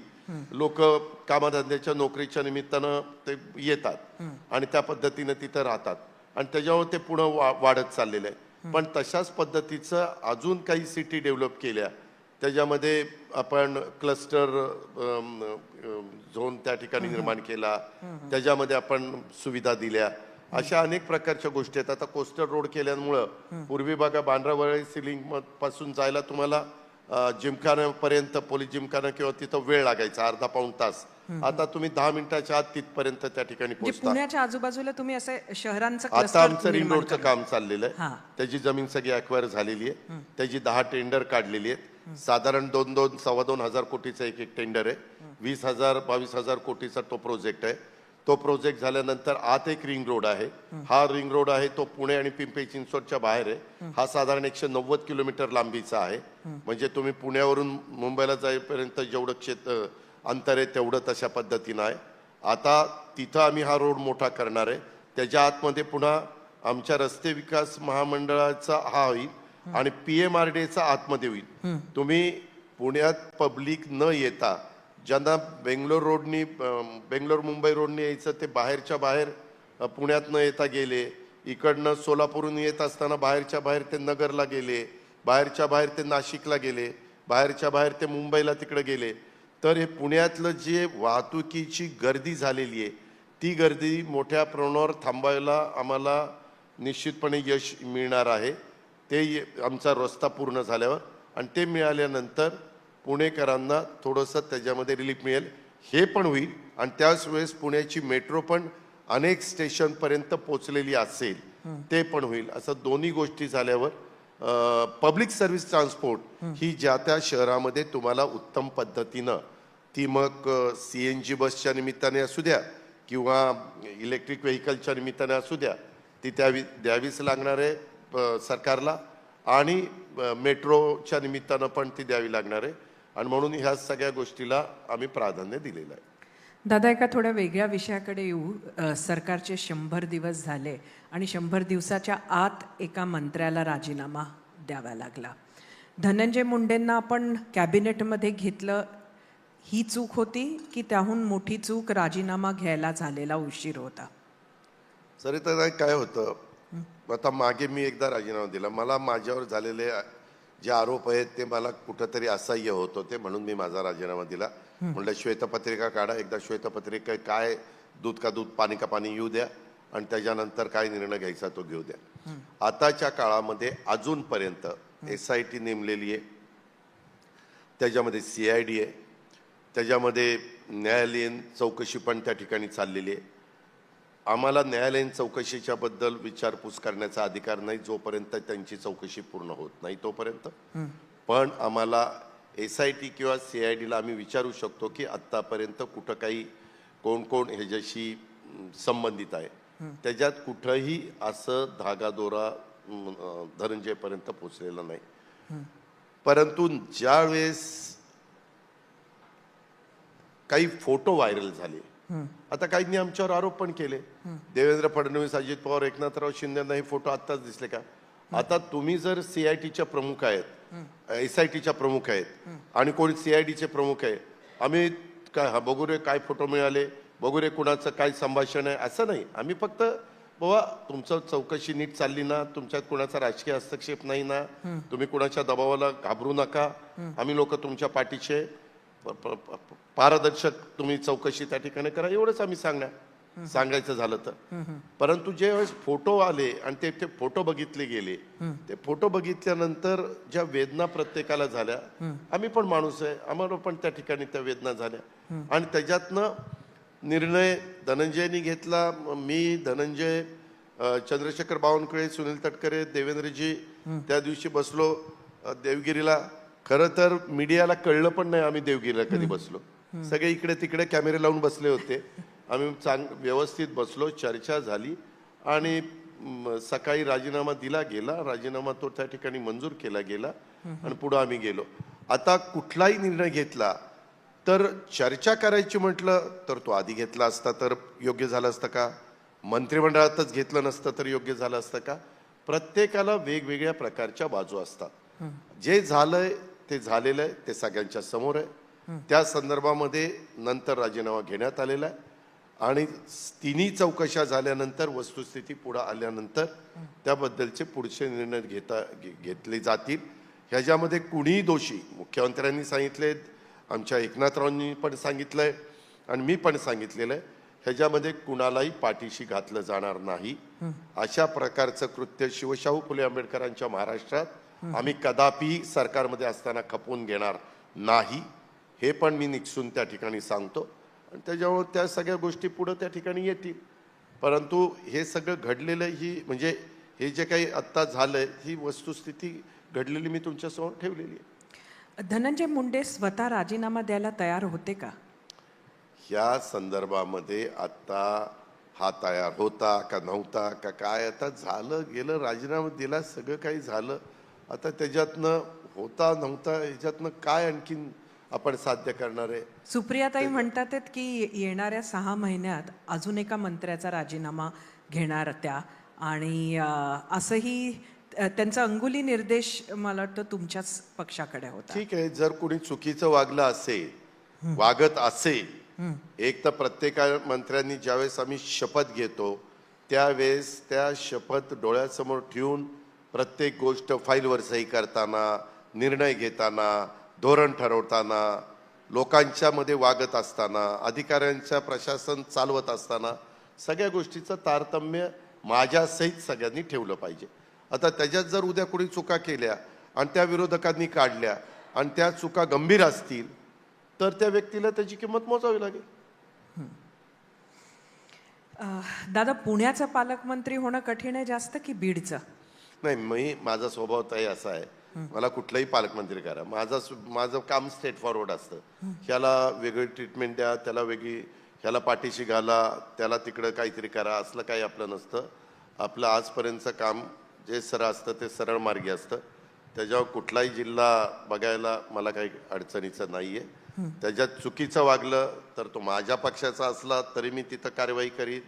लोक कामधंद्याच्या नोकरीच्या निमित्तानं ते येतात आणि त्या पद्धतीनं तिथं राहतात आणि त्याच्यामुळे ते पुढं वाढत चाललेलं आहे. पण तशाच पद्धतीचं अजून काही सिटी डेव्हलप केल्या, त्याच्यामध्ये आपण क्लस्टर झोन त्या ठिकाणी निर्माण केला, त्याच्यामध्ये आपण सुविधा दिल्या, अशा अनेक प्रकारच्या गोष्टी आहेत. आता कोस्टल रोड केल्यामुळं पूर्वी बघा बांद्रावळी सिलिंग पासून जायला तुम्हाला जिमखान्यापर्यंत, पोलीस जिमखाना किंवा तिथं वेळ लागायचा अर्धा पाऊण तास, आता तुम्ही 10 मिनिटाच्या आत तिथपर्यंत त्या ठिकाणी पोहोचता. पुण्याच्या आजूबाजूला तुम्ही असे शहरांचं आता आमचं रिंग रोडचं काम चाललेलं आहे, त्याची जमीन सगळी अक्वायर झालेली आहे, त्याची 10 टेंडर काढलेली आहेत. साधारण 2,000-2,15,000 कोटीचा एक टेंडर आहे, 20,000-22,000 कोटीचा तो प्रोजेक्ट आहे. तो प्रोजेक्ट झाल्यानंतर आत एक रिंग रोड आहे, हा रिंग रोड आहे तो पुणे आणि पिंपरी चिंचवडच्या बाहेर आहे. हा साधारण 190 किलोमीटर लांबीचा आहे, म्हणजे तुम्ही पुण्यावरून मुंबईला जाईपर्यंत जेवढं अंतर आहे तेवढं तशा पद्धतीनं आहे. आता तिथं आम्ही हा रोड मोठा करणार आहे. त्याच्या आतमध्ये पुन्हा आमच्या रस्ते विकास महामंडळाचा हा होईल आणि PMRDAचा आतमध्ये होईल. तुम्ही पुण्यात पब्लिक न येता ज्यांना बेंगलोर मुंबई रोडनी यायचं ते बाहेरच्या बाहेर पुण्यात न येता गेले, इकडनं सोलापूरहून येत असताना बाहेरच्या बाहेर ते नगरला गेले, बाहेरच्या बाहेर ते नाशिकला गेले, बाहेरच्या बाहेर ते मुंबईला तिकडे गेले. तर हे पुण्यातलं जे वाहतुकीची गर्दी झालेली आहे ती गर्दी मोठ्या प्रमाणावर थांबायला आम्हाला निश्चितपणे यश मिळणार आहे. ते आमचा रस्ता पूर्ण झाल्यावर आणि ते मिळाल्यानंतर पुणेकरांना थोडंसं त्याच्यामध्ये रिलीफ मिळेल, हे पण होईल. आणि त्याच वेळेस पुण्याची मेट्रो पण अनेक स्टेशनपर्यंत पोचलेली असेल, ते पण होईल. असं दोन्ही गोष्टी झाल्यावर पब्लिक सर्व्हिस ट्रान्सपोर्ट ही ज्या त्या शहरामध्ये तुम्हाला उत्तम पद्धतीनं ती मग CNG बसच्या निमित्ताने असू द्या किंवा इलेक्ट्रिक व्हेकलच्या निमित्ताने असू द्या, ती द्यावीच लागणार आहे सरकारला. आणि मेट्रोच्या निमित्तानं पण ती द्यावी लागणार आहे. आणि म्हणून ह्या सगळ्या गोष्टीला आम्ही प्राधान्य दिलेलं आहे. दादा, एका थोड्या वेगळ्या विषयाकडे येऊ. सरकारचे 100 दिवस झाले आणि 100 दिवसाच्या आत एका मंत्र्याला राजीनामा द्यावा लागला. धनंजय मुंडेंना आपण कॅबिनेटमध्ये घेतलं, ही चूक होती की त्याहून मोठी चूक राजीनामा घ्यायला झालेला उशीर होता? सरिता, काय होतं, आता मागे मी एकदा राजीनामा दिला. मला माझ्यावर झालेले जे आरोप आहेत ते मला कुठंतरी असह्य होत होते, म्हणून मी माझा राजीनामा दिला. म्हणलं श्वेतपत्रिका काढा, एकदा श्वेतपत्रिका काय दूध का दूध पाणी का पाणी येऊ द्या आणि त्याच्यानंतर काय निर्णय घ्यायचा तो घेऊ द्या. आताच्या काळामध्ये अजूनपर्यंत SIT नेमलेली आहे, त्याच्यामध्ये CID आहे, त्याच्यामध्ये न्यायालयीन चौकशी पण त्या ठिकाणी चाललेली आहे. आम्हाला न्यायालयीन चौकशीच्या बद्दल विचारपूस करण्याचा अधिकार नाही जोपर्यंत त्यांची चौकशी पूर्ण होत नाही तोपर्यंत. पण आम्हाला SIT किंवा CIDला आम्ही विचारू शकतो की आत्तापर्यंत कुठं काही कोण कोण ह्याच्याशी संबंधित आहे. त्याच्यात कुठंही असं धागादोरा धनंजयपर्यंत पोचलेला नाही. परंतु ज्यावेळेस काही फोटो व्हायरल झाले, आता काहींनी आमच्यावर आरोप पण केले, देवेंद्र फडणवीस, अजित पवार, एकनाथराव शिंदेना हे फोटो आत्ताच दिसले का? आता तुम्ही जर CITच्या प्रमुख आहेत, SITच्या प्रमुख आहेत आणि कोणी CIDचे प्रमुख आहे, आम्ही काय बघू रे काय फोटो मिळाले, बघू रे कुणाचं काय संभाषण आहे, असं नाही. आम्ही फक्त बाबा तुमचं चौकशी नीट चालली ना, तुमच्यात कुणाचा राजकीय हस्तक्षेप नाही ना, तुम्ही कुणाच्या दबावाला घाबरू नका, आम्ही लोक तुमच्या पाठीचे, पारदर्शक तुम्ही चौकशी त्या ठिकाणी करा, एवढंच आम्ही सांगायचं झालं तर. परंतु ज्यावेळेस फोटो आले आणि ते फोटो बघितले गेले, ते फोटो बघितल्यानंतर ज्या वेदना प्रत्येकाला झाल्या, आम्ही पण माणूस आहे, आम्हाला पण त्या ठिकाणी त्या वेदना झाल्या आणि त्याच्यातनं निर्णय धनंजयनी घेतला. मी, धनंजय, चंद्रशेखर बावनकुळे, सुनील तटकरे, देवेंद्रजी त्या दिवशी बसलो देवगिरीला. खरं तर मीडियाला कळलं पण नाही आम्ही देवगिरीला कधी बसलो. सगळे इकडे तिकडे कॅमेरे लावून बसले होते. आम्ही व्यवस्थित बसलो, चर्चा झाली आणि सकाळी राजीनामा दिला गेला. राजीनामा तो त्या ठिकाणी मंजूर केला गेला आणि पुढे आम्ही गेलो. आता कुठलाही निर्णय घेतला तर चर्चा करायची म्हटलं तर तो आधी घेतला असता तर योग्य झालं असतं का? मंत्रिमंडळातच घेतलं नसतं तर योग्य झालं असतं का? प्रत्येकाला वेगवेगळ्या प्रकारच्या बाजू असतात. जे झालंय ते झालेलं आहे, ते सगळ्यांच्या समोर आहे. त्या संदर्भामध्ये नंतर राजीनामा घेण्यात आलेला आहे आणि तिन्ही चौकशा झाल्यानंतर वस्तुस्थिती पुढे आल्यानंतर त्याबद्दलचे पुढचे निर्णय घेतले जातील. ह्याच्यामध्ये कुणीही दोषी, मुख्यमंत्र्यांनी सांगितले, आमच्या एकनाथरावांनी पण सांगितलंय आणि मी पण सांगितलेलं आहे, ह्याच्यामध्ये कुणालाही पाठीशी घातलं जाणार नाही. अशा प्रकारचं कृत्य शिवशाहू फुले आंबेडकरांच्या महाराष्ट्रात आम्ही कदापि सरकारमध्ये असताना खपवून घेणार नाही, हे पण मी निक्षून त्या ठिकाणी सांगतो. आणि त्याच्यामुळे त्या सगळ्या गोष्टी पुढे त्या ठिकाणी येतील. परंतु हे सगळं घडलेलं ही म्हणजे हे जे काही आत्ता झालंय ही वस्तुस्थिती घडलेली मी तुमच्यासमोर ठेवलेली आहे. धनंजय मुंडे स्वतः राजीनामा द्यायला तयार होते का? ह्या संदर्भामध्ये आत्ता हा तयार होता का नव्हता का काय, आता झालं गेलं, राजीनामा दिला, सगळं काही झालं. आता त्याच्यातनं होता नव्हता ह्याच्यातनं काय आणखीन आपण साध्य करणार आहे? सुप्रियाताई म्हणतात की येणाऱ्या 6 महिन्यात अजून एका मंत्र्याचा राजीनामा घेणार त्या आणि असंही त्यांचा अंगुली निर्देश मला वाटतं तुमच्याच पक्षाकडे होता. ठीक आहे, जर कोणी चुकीचं वागलं असेल, वागत असेल, एक तर प्रत्येक मंत्र्यांनी ज्यावेळेस आम्ही शपथ घेतो त्यावेळेस त्या शपथ डोळ्यासमोर ठेवून प्रत्येक गोष्ट फाईलवर सही करताना, निर्णय घेताना, धोरण ठरवताना, लोकांच्या मध्ये वागत असताना, अधिकाऱ्यांच्या प्रशासन चालवत असताना सगळ्या गोष्टीचं तारतम्य माझ्यासहित सगळ्यांनी ठेवलं पाहिजे. आता त्याच्यात जर उद्या कोणी चुका केल्या आणि त्या विरोधकांनी काढल्या आणि त्या चुका गंभीर असतील तर त्या व्यक्तीला त्याची किंमत मोजावी लागेल. दादा, पुण्याचा पालकमंत्री होणं कठीण आहे जास्त की बीडचं? नाही, माझा स्वभाव तरी असा आहे, मला कुठलाही पालकमंत्री करा, माझं काम स्ट्रेट फॉरवर्ड असतं. ह्याला वेगळी ट्रीटमेंट द्या, त्याला वेगळी, ह्याला पाठीशी घाला, त्याला तिकडं काहीतरी करा, असलं काही आपलं नसतं. आपलं आजपर्यंतचं काम जे सरळ असतं ते सरळ मार्गी असतं. त्याच्यावर कुठलाही जिल्हा बघायला मला काही अडचणीचं नाही आहे. त्याच्यात चुकीचं वागलं तर तो माझ्या पक्षाचा असला तरी मी तिथं कारवाई करीन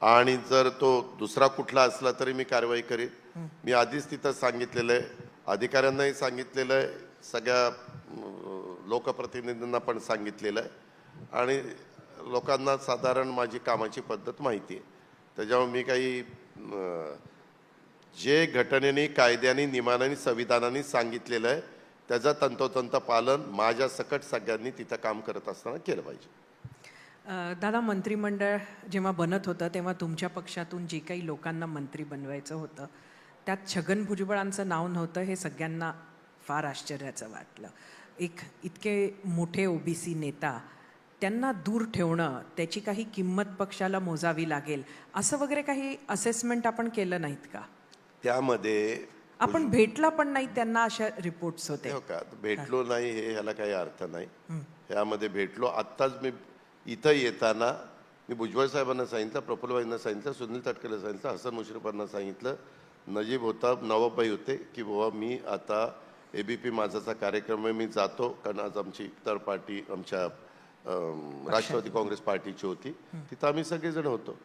आणि जर तो दुसरा कुठला असला तरी मी कारवाई करीन. मी आधीच तिथं सांगितलेलं आहे, अधिकाऱ्यांनाही सांगितलेलं आहे, सगळ्या लोकप्रतिनिधींना पण सांगितलेलं आहे आणि लोकांना साधारण माझी कामाची पद्धत माहिती आहे. त्याच्यामुळे मी काही जे घटनेने, कायद्याने, नियमाने, संविधानाने सांगितलेलं आहे त्याचं तंतोतंत पालन माझ्या सकट सगळ्यांनी तिथं काम करत असताना केलं पाहिजे. दादा, मंत्रिमंडळ जेव्हा बनत होतं तेव्हा तुमच्या पक्षातून जे काही लोकांना मंत्री बनवायचं होतं त्यात छगन भुजबळांचं नाव नव्हतं, हे सगळ्यांना फार आश्चर्याचं वाटलं. एक इतके मोठे ओबीसी नेता, त्यांना दूर ठेवणं, त्याची काही किंमत पक्षाला मोजावी लागेल असं वगैरे काही असेसमेंट आपण केलं नाहीत का? त्यामध्ये आपण भेटला पण नाही त्यांना, अशा रिपोर्ट्स होते. हो का, भेटलो नाही हे ह्याला काही अर्थ नाही. ह्यामध्ये भेटलो. आत्ताच मी इथं येताना मी भुजबळ साहेबांना सांगितलं, प्रफुल्लभाईंना सांगितलं, सुनील तटकरेला सांगितलं, हसन मुश्रीफांना सांगितलं, नजीब होता, नवाबाई होते की बाबा मी आता ABP माझाचा कार्यक्रम आहे, मी जातो. कारण आज आमची इतर पार्टी आमच्या राष्ट्रवादी काँग्रेस पार्टीची होती, तिथं आम्ही सगळेजण होतो.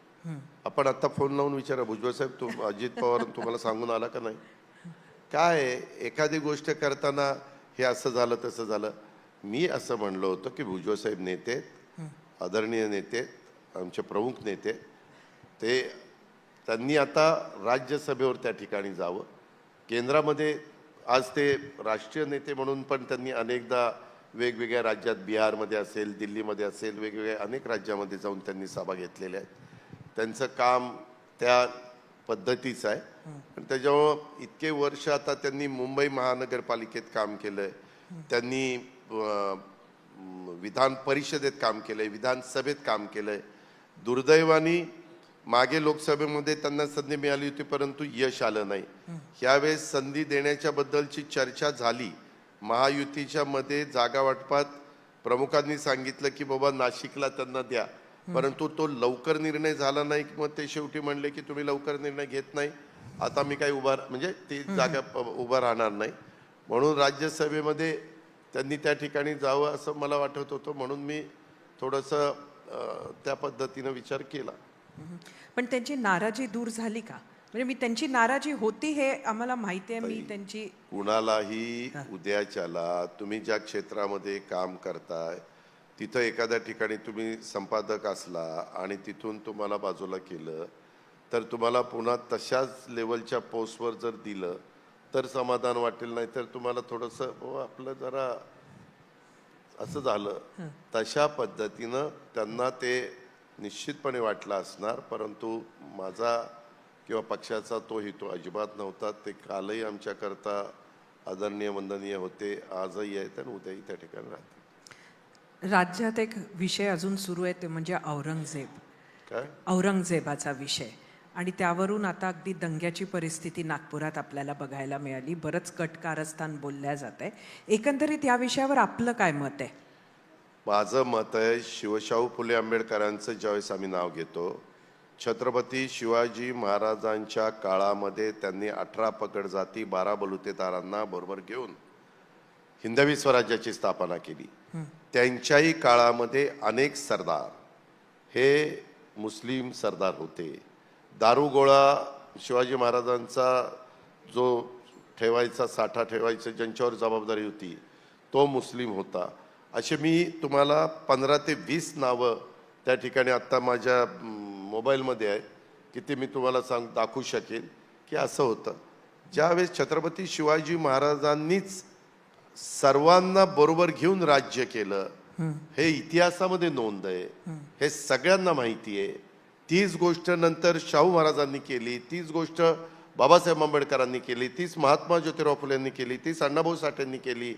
आपण आता फोन लावून विचारा, भुजबळ साहेब अजित पवार तुम्हाला सांगून आला का नाही? काय एखादी गोष्ट करताना हे असं झालं तसं झालं. मी असं म्हणलं होतं की भुजबळ साहेब नेते, आदरणीय नेते, आमचे प्रमुख नेते, त्यांनी आता राज्यसभेवर त्या ठिकाणी जावं. केंद्रामध्ये आज ते राष्ट्रीय नेते म्हणून पण त्यांनी अनेकदा वेगवेगळ्या राज्यात, बिहारमध्ये असेल, दिल्लीमध्ये असेल, वेगवेगळ्या अनेक राज्यामध्ये जाऊन त्यांनी सभा घेतलेल्या आहेत. त्यांचं काम त्या पद्धतीचं आहे. आणि त्याच्यामुळं इतके वर्ष आता त्यांनी मुंबई महानगरपालिकेत काम केलंय, त्यांनी विधान परिषदेत काम केलंय, विधानसभेत काम केलंय. दुर्दैवाने मागे लोकसभेमध्ये त्यांना संधी मिळाली होती परंतु यश आलं नाही. ह्यावेळेस संधी देण्याच्या बद्दलची चर्चा झाली. महायुतीच्या मध्ये जागा वाटपात प्रमुखांनी सांगितलं की बाबा नाशिकला त्यांना द्या, परंतु तो लवकर निर्णय झाला नाही. मग ते शेवटी म्हणले की तुम्ही लवकर निर्णय घेत नाही, आता मी काही म्हणजे ती जागा उभा राहणार नाही. म्हणून राज्यसभेमध्ये त्यांनी त्या ठिकाणी जावं असं मला वाटत होतं, म्हणून मी थोडंसं त्या पद्धतीनं विचार केला. पण त्यांची नाराजी दूर झाली का? म्हणजे मी त्यांची नाराजी होती हे आम्हाला माहिती आहे. मी त्यांची कुणालाही उद्याच्याला तुम्ही ज्या क्षेत्रामध्ये काम करताय तिथं एखाद्या ठिकाणी तुम्ही संपादक असला आणि तिथून तुम्हाला बाजूला केलं तर तुम्हाला पुन्हा तशाच लेवलच्या पोस्टवर जर दिलं तर समाधान वाटेल. नाही तर तुम्हाला थोडंसं आपलं जरा असं झालं. तशा पद्धतीनं त्यांना ते निश्चितपणे वाटलं असणार, परंतु माझा किंवा पक्षाचा तो हेतू अजिबात नव्हता. ते कालही आमच्याकरता आदरणीय वंदनीय होते, आजही आहेत आणि उद्याही त्या ठिकाणी राहतील. राज्यात एक विषय अजून सुरू आहे, ते म्हणजे औरंगजेबाचा विषय. आणि त्यावरून आता अगदी दंग्याची परिस्थिती नागपुरात आपल्याला बघायला मिळाली. बरंच कट कारस्थान बोलल्या जात आहे. एकंदरीत या विषयावर आपलं काय मत आहे? माझं मत आहे, शिवशाहू फुले आंबेडकरांचं ज्यावेळेस आम्ही नाव घेतो, छत्रपती शिवाजी महाराजांच्या काळामध्ये त्यांनी 18 पगड जाती, 12 बलुतेदारांना बरोबर घेऊन हिंदवी स्वराज्याची स्थापना केली. त्यांच्याही काळामध्ये अनेक सरदार हे मुस्लिम सरदार होते. दारुगोळा शिवाजी महाराजांचा जो ठेवायचा साठा ठेवायचा ज्यांच्यावर जबाबदारी होती तो मुस्लिम होता. असे मी तुम्हाला 15 ते 20 नावं त्या ठिकाणी आत्ता माझ्या मोबाईलमध्ये आहे की ते मी तुम्हाला दाखवू शकेन की असं होतं. ज्यावेळेस छत्रपती शिवाजी महाराजांनीच सर्वांना बरोबर घेऊन राज्य केलं हे इतिहासामध्ये नोंद आहे, हे सगळ्यांना माहिती आहे. तीच गोष्ट नंतर शाहू महाराजांनी केली, तीच गोष्ट बाबासाहेब आंबेडकरांनी केली, तीच महात्मा ज्योतिराव फुलेंनी केली, तीच अण्णाभाऊ साठेंनी केली.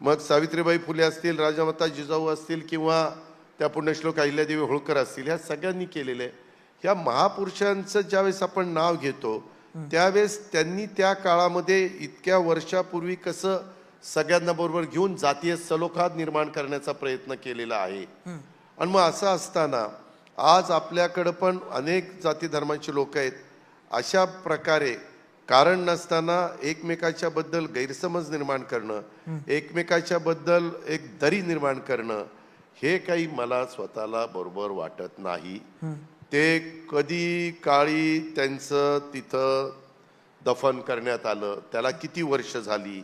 मग सावित्रीबाई फुले असतील, राजामाता जिजाऊ असतील किंवा त्या पुण्यश्लोक अहिल्यादेवी होळकर असतील, ह्या सगळ्यांनी केलेले आहे. ह्या महापुरुषांचं ज्यावेळेस आपण नाव घेतो त्यावेळेस त्यांनी त्या काळामध्ये इतक्या वर्षापूर्वी कसं सगळ्यांना बरोबर घेऊन जातीय सलोखा निर्माण करण्याचा प्रयत्न केलेला आहे. आणि मग असं असताना आज आपल्याकडं पण अनेक जाती धर्मांचे लोक आहेत. अशा प्रकारे कारण नसताना एकमेकाच्या बद्दल गैरसमज निर्माण करणं, एकमेकाच्या बद्दल एक दरी निर्माण करणं, हे काही मला स्वतःला बरोबर वाटत नाही. ते कधी काळी त्यांचं तिथं दफन करण्यात आलं, त्याला किती वर्ष झाली,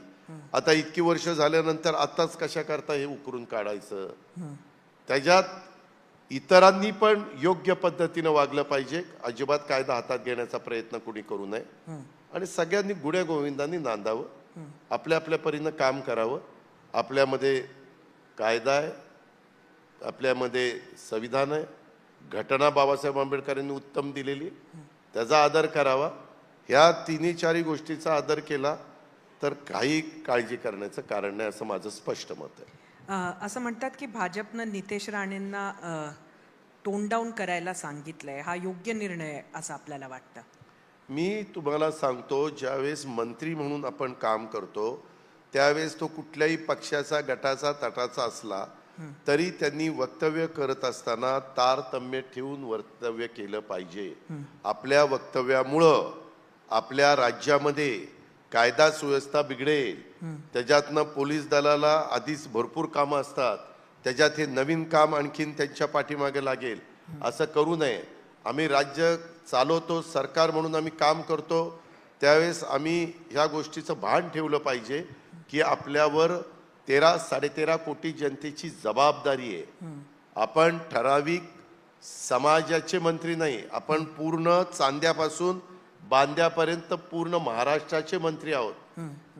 आता इतकी वर्ष झाल्यानंतर आताच कशा करता हे उकरून काढायचं. त्याच्यात इतरांनी पण योग्य पद्धतीनं वागलं पाहिजे, अजिबात कायदा हातात घेण्याचा प्रयत्न कोणी करू नये आणि सगळ्यांनी गुण्या गोविंदांनी नांदावं, आपल्या आपल्या परीनं काम करावं. आपल्यामध्ये कायदा आहे, आपल्यामध्ये संविधान आहे, घटना बाबासाहेब आंबेडकरांनी उत्तम दिलेली, त्याचा आदर करावा. ह्या तिन्ही चारी गोष्टीचा आदर केला तर काही काळजी करण्याचं कारण नाही, असं माझं स्पष्ट मत आहे. असं म्हणतात की भाजपनं नितेश राणेंना टोन डाऊन करायला सांगितलंय, हा योग्य निर्णय आहे असं आपल्याला वाटतं? मी तुम्हाला सांगतो, ज्यावेळेस मंत्री म्हणून आपण काम करतो त्यावेळेस तो कुठल्याही पक्षाचा गटाचा तटाचा असला तरी त्यांनी वक्तव्य करत असताना तारतम्य ठेवून वक्तव्य केलं पाहिजे. आपल्या वक्तव्यामुळं आपल्या राज्यामध्ये कायदा सुव्यवस्था बिघडेल, त्याच्यातनं पोलीस दलाला आधीच भरपूर कामं असतात, त्याच्यात हे नवीन काम आणखीन त्यांच्या पाठीमागे लागेल. असं करू नये. आम्ही राज्य चालवतो, सरकार म्हणून आम्ही काम करतो, त्यावेळेस आम्ही ह्या गोष्टीचं भान ठेवलं पाहिजे की आपल्यावर 13-13.5 कोटी जनतेची जबाबदारी आहे. आपण ठराविक समाजाचे मंत्री नाही, आपण पूर्ण चांद्यापासून बांद्यापर्यंत पूर्ण महाराष्ट्राचे मंत्री आहोत.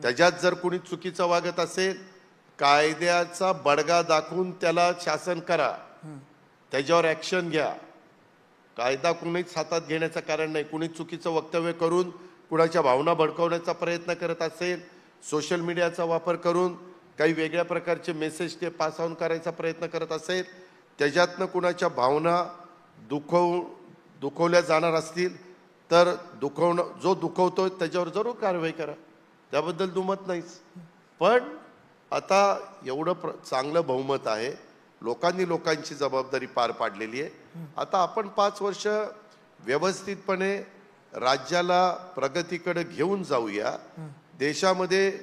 त्याच्यात जर कोणी चुकीचं वागत असेल, कायद्याचा बडगा दाखवून त्याला शासन करा, त्याच्यावर ऍक्शन घ्या. कायदा कोणीच हातात घेण्याचं कारण नाही. कोणी चुकीचं वक्तव्य करून कुणाच्या भावना भडकवण्याचा प्रयत्न करत असेल, सोशल मीडियाचा वापर करून काही वेगळ्या प्रकारचे मेसेज ते पास ऑन करायचा प्रयत्न करत असेल, त्याच्यातनं कुणाच्या भावना दुखवल्या जाणार असतील तर जो दुखवतो त्याच्यावर जरूर कारवाई करा, त्याबद्दल दुमत नाहीच. पण आता एवढं चांगलं बहुमत आहे, लोकांची जबाबदारी पार पाडलेली आहे. आता आपण 5 वर्ष व्यवस्थितपणे राज्याला प्रगतीकडे घेऊन जाऊया. देशामध्ये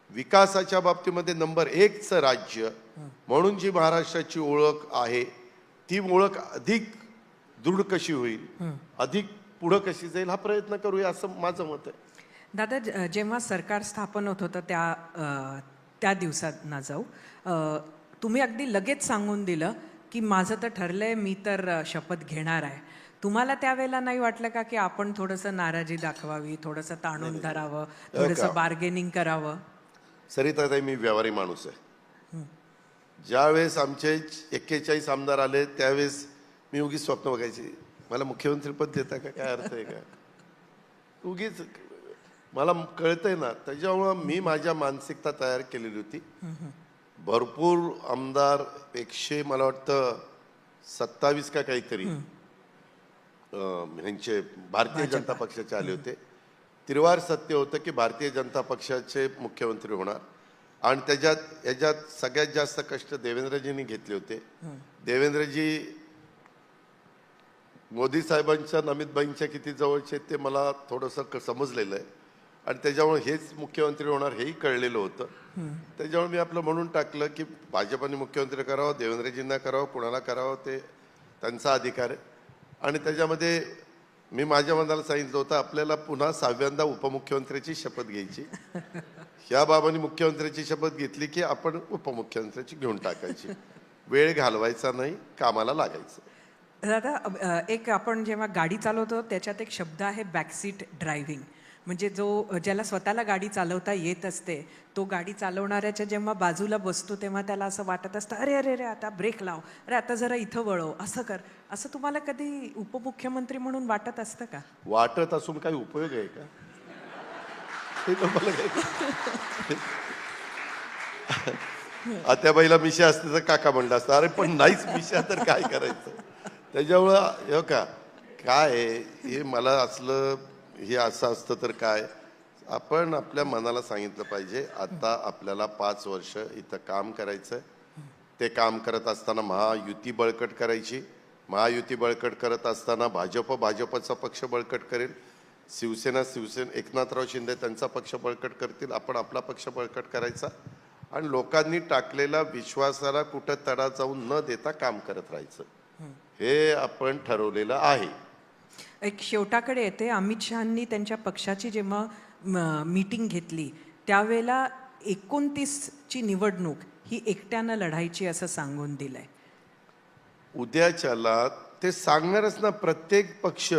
विकासाच्या बाबतीमध्ये नंबर 1चं राज्य म्हणून जी महाराष्ट्राची ओळख आहे ती ओळख अधिक दृढ कशी होईल, अधिक पुढं कशी जाईल, हा प्रयत्न करूया असं माझं मत आहे. दादा, जेव्हा सरकार स्थापन होत होतं त्या दिवसांना जाऊ, तुम्ही अगदी लगेच सांगून दिलं की माझं तर ठरलंय, मी तर शपथ घेणार आहे. तुम्हाला त्यावेळेला नाही वाटलं का की आपण थोडंसं नाराजी दाखवावी, थोडंसं ताणून धरावं, थोडंसं बार्गेनिंग करावं? सरिताताई, मी व्यवहारी माणूस आहे. ज्यावेळेस आमचे 41 आमदार आले त्यावेळेस मी उगीच स्वप्न बघायची, मला मुख्यमंत्री पद देता का, काय अर्थ आहे का, उगीच मला कळतंय ना. त्याच्यामुळं मी माझ्या मानसिकता तयार केलेली होती. भरपूर आमदार 100 मला वाटतं 27 का काहीतरी ह्यांचे भारतीय जनता पक्षाचे आले होते. तिरवार सत्य होतं की भारतीय जनता पक्षाचे मुख्यमंत्री होणार आणि याच्यात सगळ्यात जास्त कष्ट देवेंद्रजींनी घेतले होते. देवेंद्रजी मोदी साहेबांच्या अमितभाईंच्या किती जवळचे ते मला थोडंसं समजलेलं आहे आणि त्याच्यामुळे हेच मुख्यमंत्री होणार हेही कळलेलं होतं. त्याच्यामुळे मी आपलं म्हणून टाकलं की भाजपाने मुख्यमंत्री करावं, देवेंद्रजींना करावं, कुणाला करावं ते त्यांचा अधिकार आहे. आणि त्याच्यामध्ये मी माझ्या मनाला सांगितलं होतं आपल्याला पुन्हा 6व्यांदा उपमुख्यमंत्र्याची शपथ घ्यायची. ह्या बाबांनी मुख्यमंत्र्याची शपथ घेतली की आपण उपमुख्यमंत्र्याची घेऊन टाकायची. वेळ घालवायचा नाही, कामाला लागायचं. दादा एक आपण जेव्हा गाडी चालवतो त्याच्यात एक शब्द आहे बॅकसीट ड्रायव्हिंग. म्हणजे ज्याला स्वतःला गाडी चालवता येत असते तो गाडी चालवणाऱ्याच्या जेव्हा बाजूला बसतो तेव्हा त्याला असं वाटत असतं अरे अरे अरे आता ब्रेक लाव, अरे आता जरा इथं वळव, असं कर. असं तुम्हाला कधी उपमुख्यमंत्री म्हणून वाटत असतं का? वाटत असून काही उपयोग आहे का? हे तुम्हाला काय आत्याबाईला मिशा असते तर काका म्हणलं असतं अरे पण नाहीच मिशा तर काय करायचं. त्याच्यामुळं हे का काय आहे, हे मला असलं हे असं असतं तर काय. आपण आपल्या मनाला सांगितलं पाहिजे आता आपल्याला 5 वर्ष इथं काम करायचं. ते काम करत असताना महायुती बळकट करायची. महायुती बळकट करत असताना भाजपचा पक्ष बळकट करेल, शिवसेना एकनाथराव शिंदे त्यांचा पक्ष बळकट करतील, आपण आपला पक्ष बळकट करायचा आणि लोकांनी टाकलेला विश्वासाला कुठं तडा जाऊन न देता काम करत राहायचं. हे आपण ठरवलेलं आहे. एक शेवटाकडे येते. अमित शहांनी त्यांच्या पक्षाची जेव्हा मीटिंग घेतली त्यावेळेला 29ची निवडणूक ही एकट्यानं लढायची असं सांगून दिलंय. उद्याच्याला ते सांगणारच ना. प्रत्येक पक्ष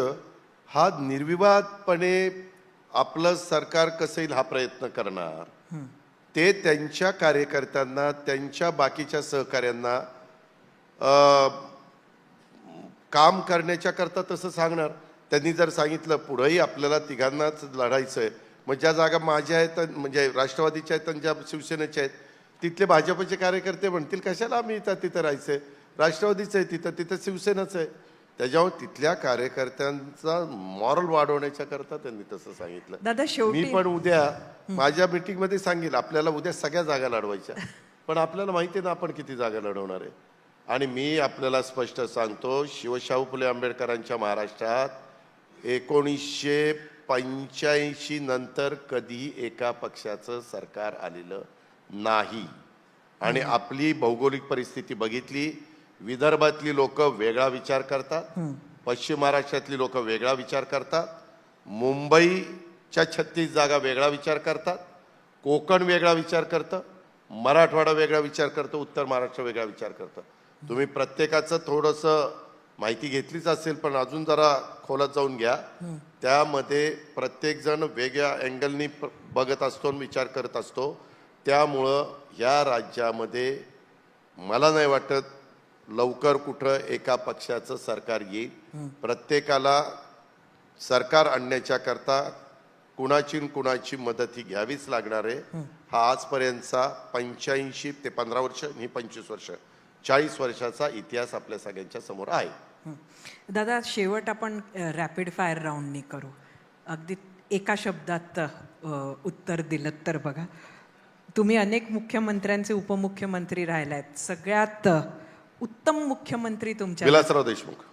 हा निर्विवादपणे आपलं सरकार कसं येईल हा प्रयत्न करणार. ते त्यांच्या कार्यकर्त्यांना त्यांच्या बाकीच्या सहकाऱ्यांना काम करण्याच्या करता तसं सांगणार. त्यांनी जर सांगितलं पुढेही आपल्याला तिघांनाच लढायचं आहे, मग ज्या जागा माझ्या आहेत म्हणजे राष्ट्रवादीच्या आहेत आणि ज्या शिवसेनेच्या आहेत तिथले भाजपचे कार्यकर्ते म्हणतील कशाला आम्ही तिथं राहायचंय, राष्ट्रवादीचं आहे तिथं शिवसेनाचं आहे. त्याच्यामुळे तिथल्या कार्यकर्त्यांचा मॉरल वाढवण्याच्या करता त्यांनी तसं सांगितलं. दादा शेवटी मी पण उद्या माझ्या मीटिंग मध्ये सांगेल आपल्याला उद्या सगळ्या जागा लढवायच्या, पण आपल्याला माहिती आहे ना आपण किती जागा लढवणार आहे. आणि मी आपल्याला स्पष्ट सांगतो शिवशाहू फुले आंबेडकरांच्या महाराष्ट्रात 1985 नंतर कधी एका पक्षाचं सरकार आलेलं नाही. आणि आपली भौगोलिक परिस्थिती बघितली, विदर्भातली लोक वेगळा विचार करतात, पश्चिम महाराष्ट्रातली लोक वेगळा विचार करतात, मुंबईच्या 36 जागा वेगळा विचार करतात, कोकण वेगळा विचार करतं, मराठवाडा वेगळा विचार करतो, उत्तर महाराष्ट्र वेगळा विचार करतं. तुम्ही प्रत्येकाचं थोडंसं माहिती घेतलीच असेल पण अजून जरा खोलात जाऊन घ्या. त्यामध्ये प्रत्येक जण वेगळ्या अँगलनी बघत असतो आणि विचार करत असतो. त्यामुळं या राज्यामध्ये मला नाही वाटत लवकर कुठं एका पक्षाचं सरकार येईल. प्रत्येकाला सरकार आणण्याच्या करता कुणाची मदत ही घ्यावीच लागणार आहे. हा आजपर्यंतचा 85 ते 15 वर्ष ही 25 वर्ष 40 वर्षाचा इतिहास आपल्या सगळ्यांच्या समोर आहे. दादा शेवट आपण रॅपिड फायर राऊंडनी करू. अगदी एका शब्दात उत्तर दिलं तर बघा, तुम्ही अनेक मुख्यमंत्र्यांचे उपमुख्यमंत्री राहिलात, सगळ्यात उत्तम मुख्यमंत्री तुमच्या विलासराव देशमुख.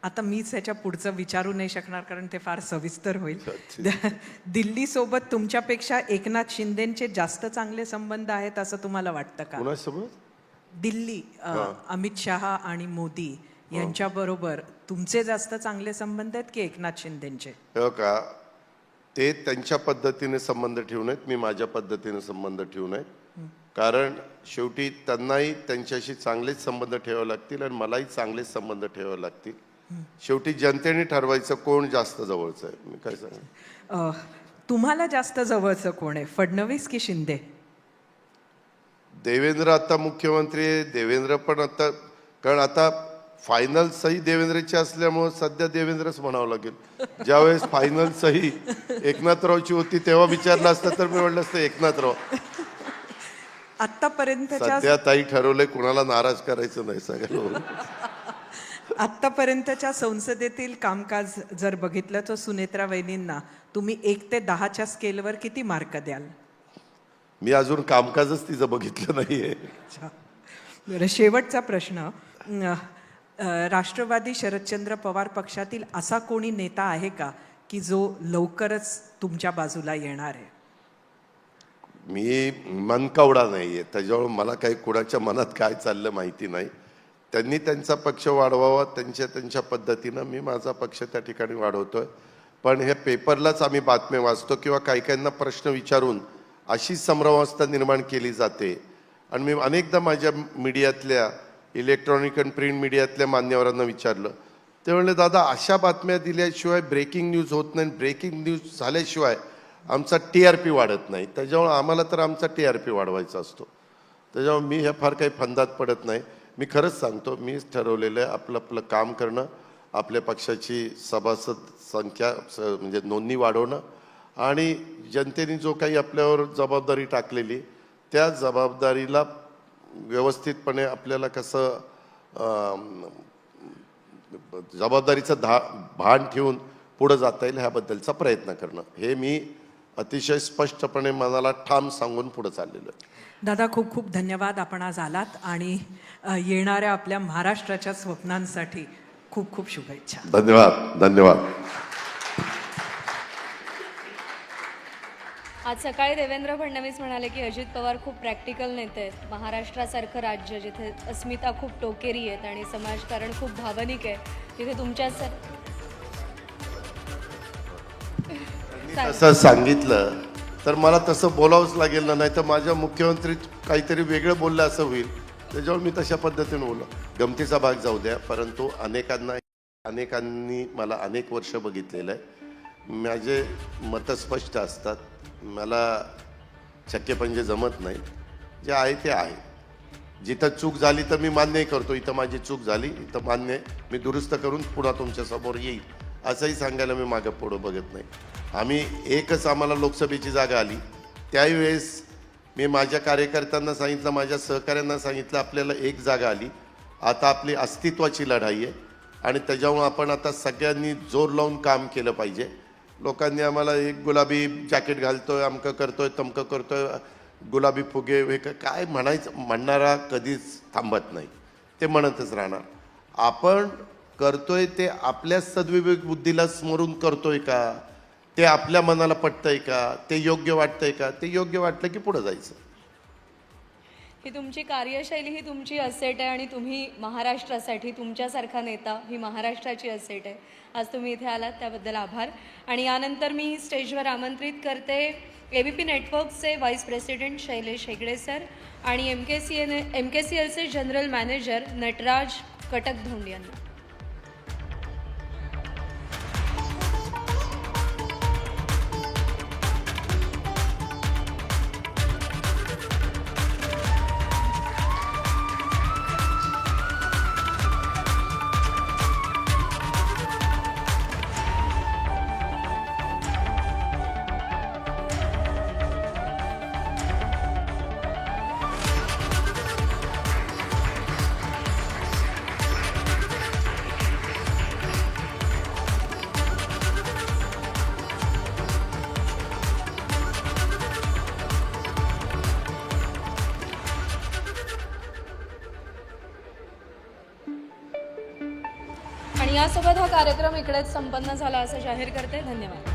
आता मीच याच्या पुढचं विचारू नाही शकणार कारण ते फार सविस्तर होईल. दिल्ली सोबत तुमच्यापेक्षा एकनाथ शिंदेचे जास्त चांगले संबंध आहेत असं तुम्हाला वाटतं का? कोणासोबत? दिल्ली अमित शहा आणि मोदी यांच्या बरोबर तुमचे जास्त चांगले संबंध आहेत की एकनाथ शिंदेचे? हो का, ते त्यांच्या पद्धतीने संबंध ठेवून आहेत, मी माझ्या पद्धतीने संबंध ठेवून आहेत. कारण शेवटी त्यांनाही त्यांच्याशी चांगलेच संबंध ठेवावे लागतील आणि मलाही चांगलेच संबंध ठेवावे लागतील. शेवटी जनतेने ठरवायचं कोण जास्त जवळचं आहे. मी काय सांग, तुम्हाला जास्त जवळचं कोण आहे, फडणवीस की शिंदे? देवेंद्र आता मुख्यमंत्री आहे. देवेंद्र पण आता, कारण आता फायनल सही देवेंद्रची असल्यामुळे सध्या देवेंद्रच म्हणावं लागेल. ज्यावेळेस फायनल सही एकनाथरावची होती तेव्हा विचारलं असतं तर मी म्हटलं असतं एकनाथराव. आतापर्यंतच्या सध्या ताई ठरवलंय कुणाला नाराज करायचं नाही सगळ्यांना. आतापर्यंतच्या संसदेतील कामकाज जर बघितलं तर सुनेत्रा वहिनींना तुम्ही 1 ते 10च्या स्केलवर किती मार्क द्याल? मी अजून कामकाजच तिचं बघितलं नाहीये. बरं, शेवटचा प्रश्न. राष्ट्रवादी शरदचंद्र पवार पक्षातील असा कोणी नेता आहे का की जो लवकरच तुमच्या बाजूला येणार आहे? मी मनकवडा नाहीये, त्याच्यामुळे मला काही कुणाच्या मनात काय चाललं माहिती नाही. त्यांनी त्यांचा पक्ष वाढवावा त्यांच्या पद्धतीनं, मी माझा पक्ष त्या ठिकाणी वाढवतोय. पण हे पेपरलाच आम्ही बातम्या वाचतो किंवा काही काहींना प्रश्न विचारून अशी संभ्रमावस्था निर्माण केली जाते. आणि मी अनेकदा माझ्या मीडियातल्या इलेक्ट्रॉनिक आणि प्रिंट मीडियातल्या मान्यवरांना विचारलं, ते म्हणले दादा अशा बातम्या दिल्याशिवाय ब्रेकिंग न्यूज होत नाही, ब्रेकिंग न्यूज झाल्याशिवाय आमचा TRP वाढत नाही. त्याच्यामुळे आम्हाला तर आमचा TRP वाढवायचा असतो. त्याच्यामुळे मी ह्या फार काही फंदात पडत नाही. मी खरंच सांगतो, मीच ठरवलेलं आहे आपलं आपलं काम करणं, आपल्या पक्षाची सभासद संख्या म्हणजे नोंदणी वाढवणं आणि जनतेने जो काही आपल्यावर जबाबदारी टाकलेली त्या जबाबदारीला व्यवस्थितपणे आपल्याला कसं जबाबदारीचं भान ठेवून पुढे जाता येईल ह्याबद्दलचा प्रयत्न करणं, हे मी अतिशय स्पष्टपणे मनाला ठाम सांगून पुढे चाललेलो आहे. दादा खूप खूप धन्यवाद, आपण आज आलात आणि येणाऱ्या आपल्या महाराष्ट्राच्या स्वप्नांसाठी खूप खूप शुभेच्छा. धन्यवाद. धन्यवाद. आज सकाळी देवेंद्र फडणवीस म्हणाले की अजित पवार खूप प्रॅक्टिकल नेते आहेत. महाराष्ट्रासारखं राज्य जिथे अस्मिता खूप टोकेरी आहेत आणि समाजकारण खूप भावनिक आहे, तिथे तुमच्या असं सांगितलं तर मला तसं बोलावंच लागेल ना, नाही तर माझ्या मुख्यमंत्री काहीतरी वेगळं बोललं असं होईल. त्याच्यावर मी तशा पद्धतीने बोललो. गमतीचा भाग जाऊ द्या, परंतु अनेकांनी मला अनेक वर्ष बघितलेलं आहे. माझे मतं स्पष्ट असतात, मला चक्केपंजे जमत नाही. जे आहे ते आहे. जिथं चूक झाली तर मी मान्यही करतो, इथं माझी चूक झाली, इथं मान्य आहे, मी दुरुस्त करून पुन्हा तुमच्यासमोर येईल असंही सांगायला मी मागं पुढं बघत नाही. आम्हाला लोकसभेची जागा आली त्यावेळेस मी माझ्या कार्यकर्त्यांना सांगितलं, माझ्या सहकाऱ्यांना सांगितलं, आपल्याला एक जागा आली, आता आपली अस्तित्वाची लढाई आहे आणि त्याच्यामुळे आपण आता सगळ्यांनी जोर लावून काम केलं पाहिजे. लोकांनी आम्हाला एक गुलाबी जॅकेट घालतोय, अमकं करतोय, तमकं करतोय, गुलाबी फुगे हे काय म्हणणारा कधीच थांबत नाही, ते म्हणतच राहणार. आपण करतोय ते आपल्या सद्विवेक बुद्धीला स्मरून करतोय का, ते आपल्या मनाला पटतंय का, ते योग्य वाटतंय का, ते योग्य वाटलं की पुढे जायचं. ही तुमची कार्यशैली, ही तुमची असेट आहे आणि तुम्ही महाराष्ट्रासाठी, तुमच्यासारखा नेता ही महाराष्ट्राची असेट आहे. आज तुम्ही इथे आलात त्याबद्दल आभार. आणि यानंतर मी स्टेजवर आमंत्रित करते ABP नेटवर्कचे vice president Shailesh Hegde sir आणि MKCLचे जनरल मॅनेजर नटराज कटकधोंड यांना. आणि यासोबत हा कार्यक्रम इकडेच संपन्न झाला असं जाहीर करते. धन्यवाद.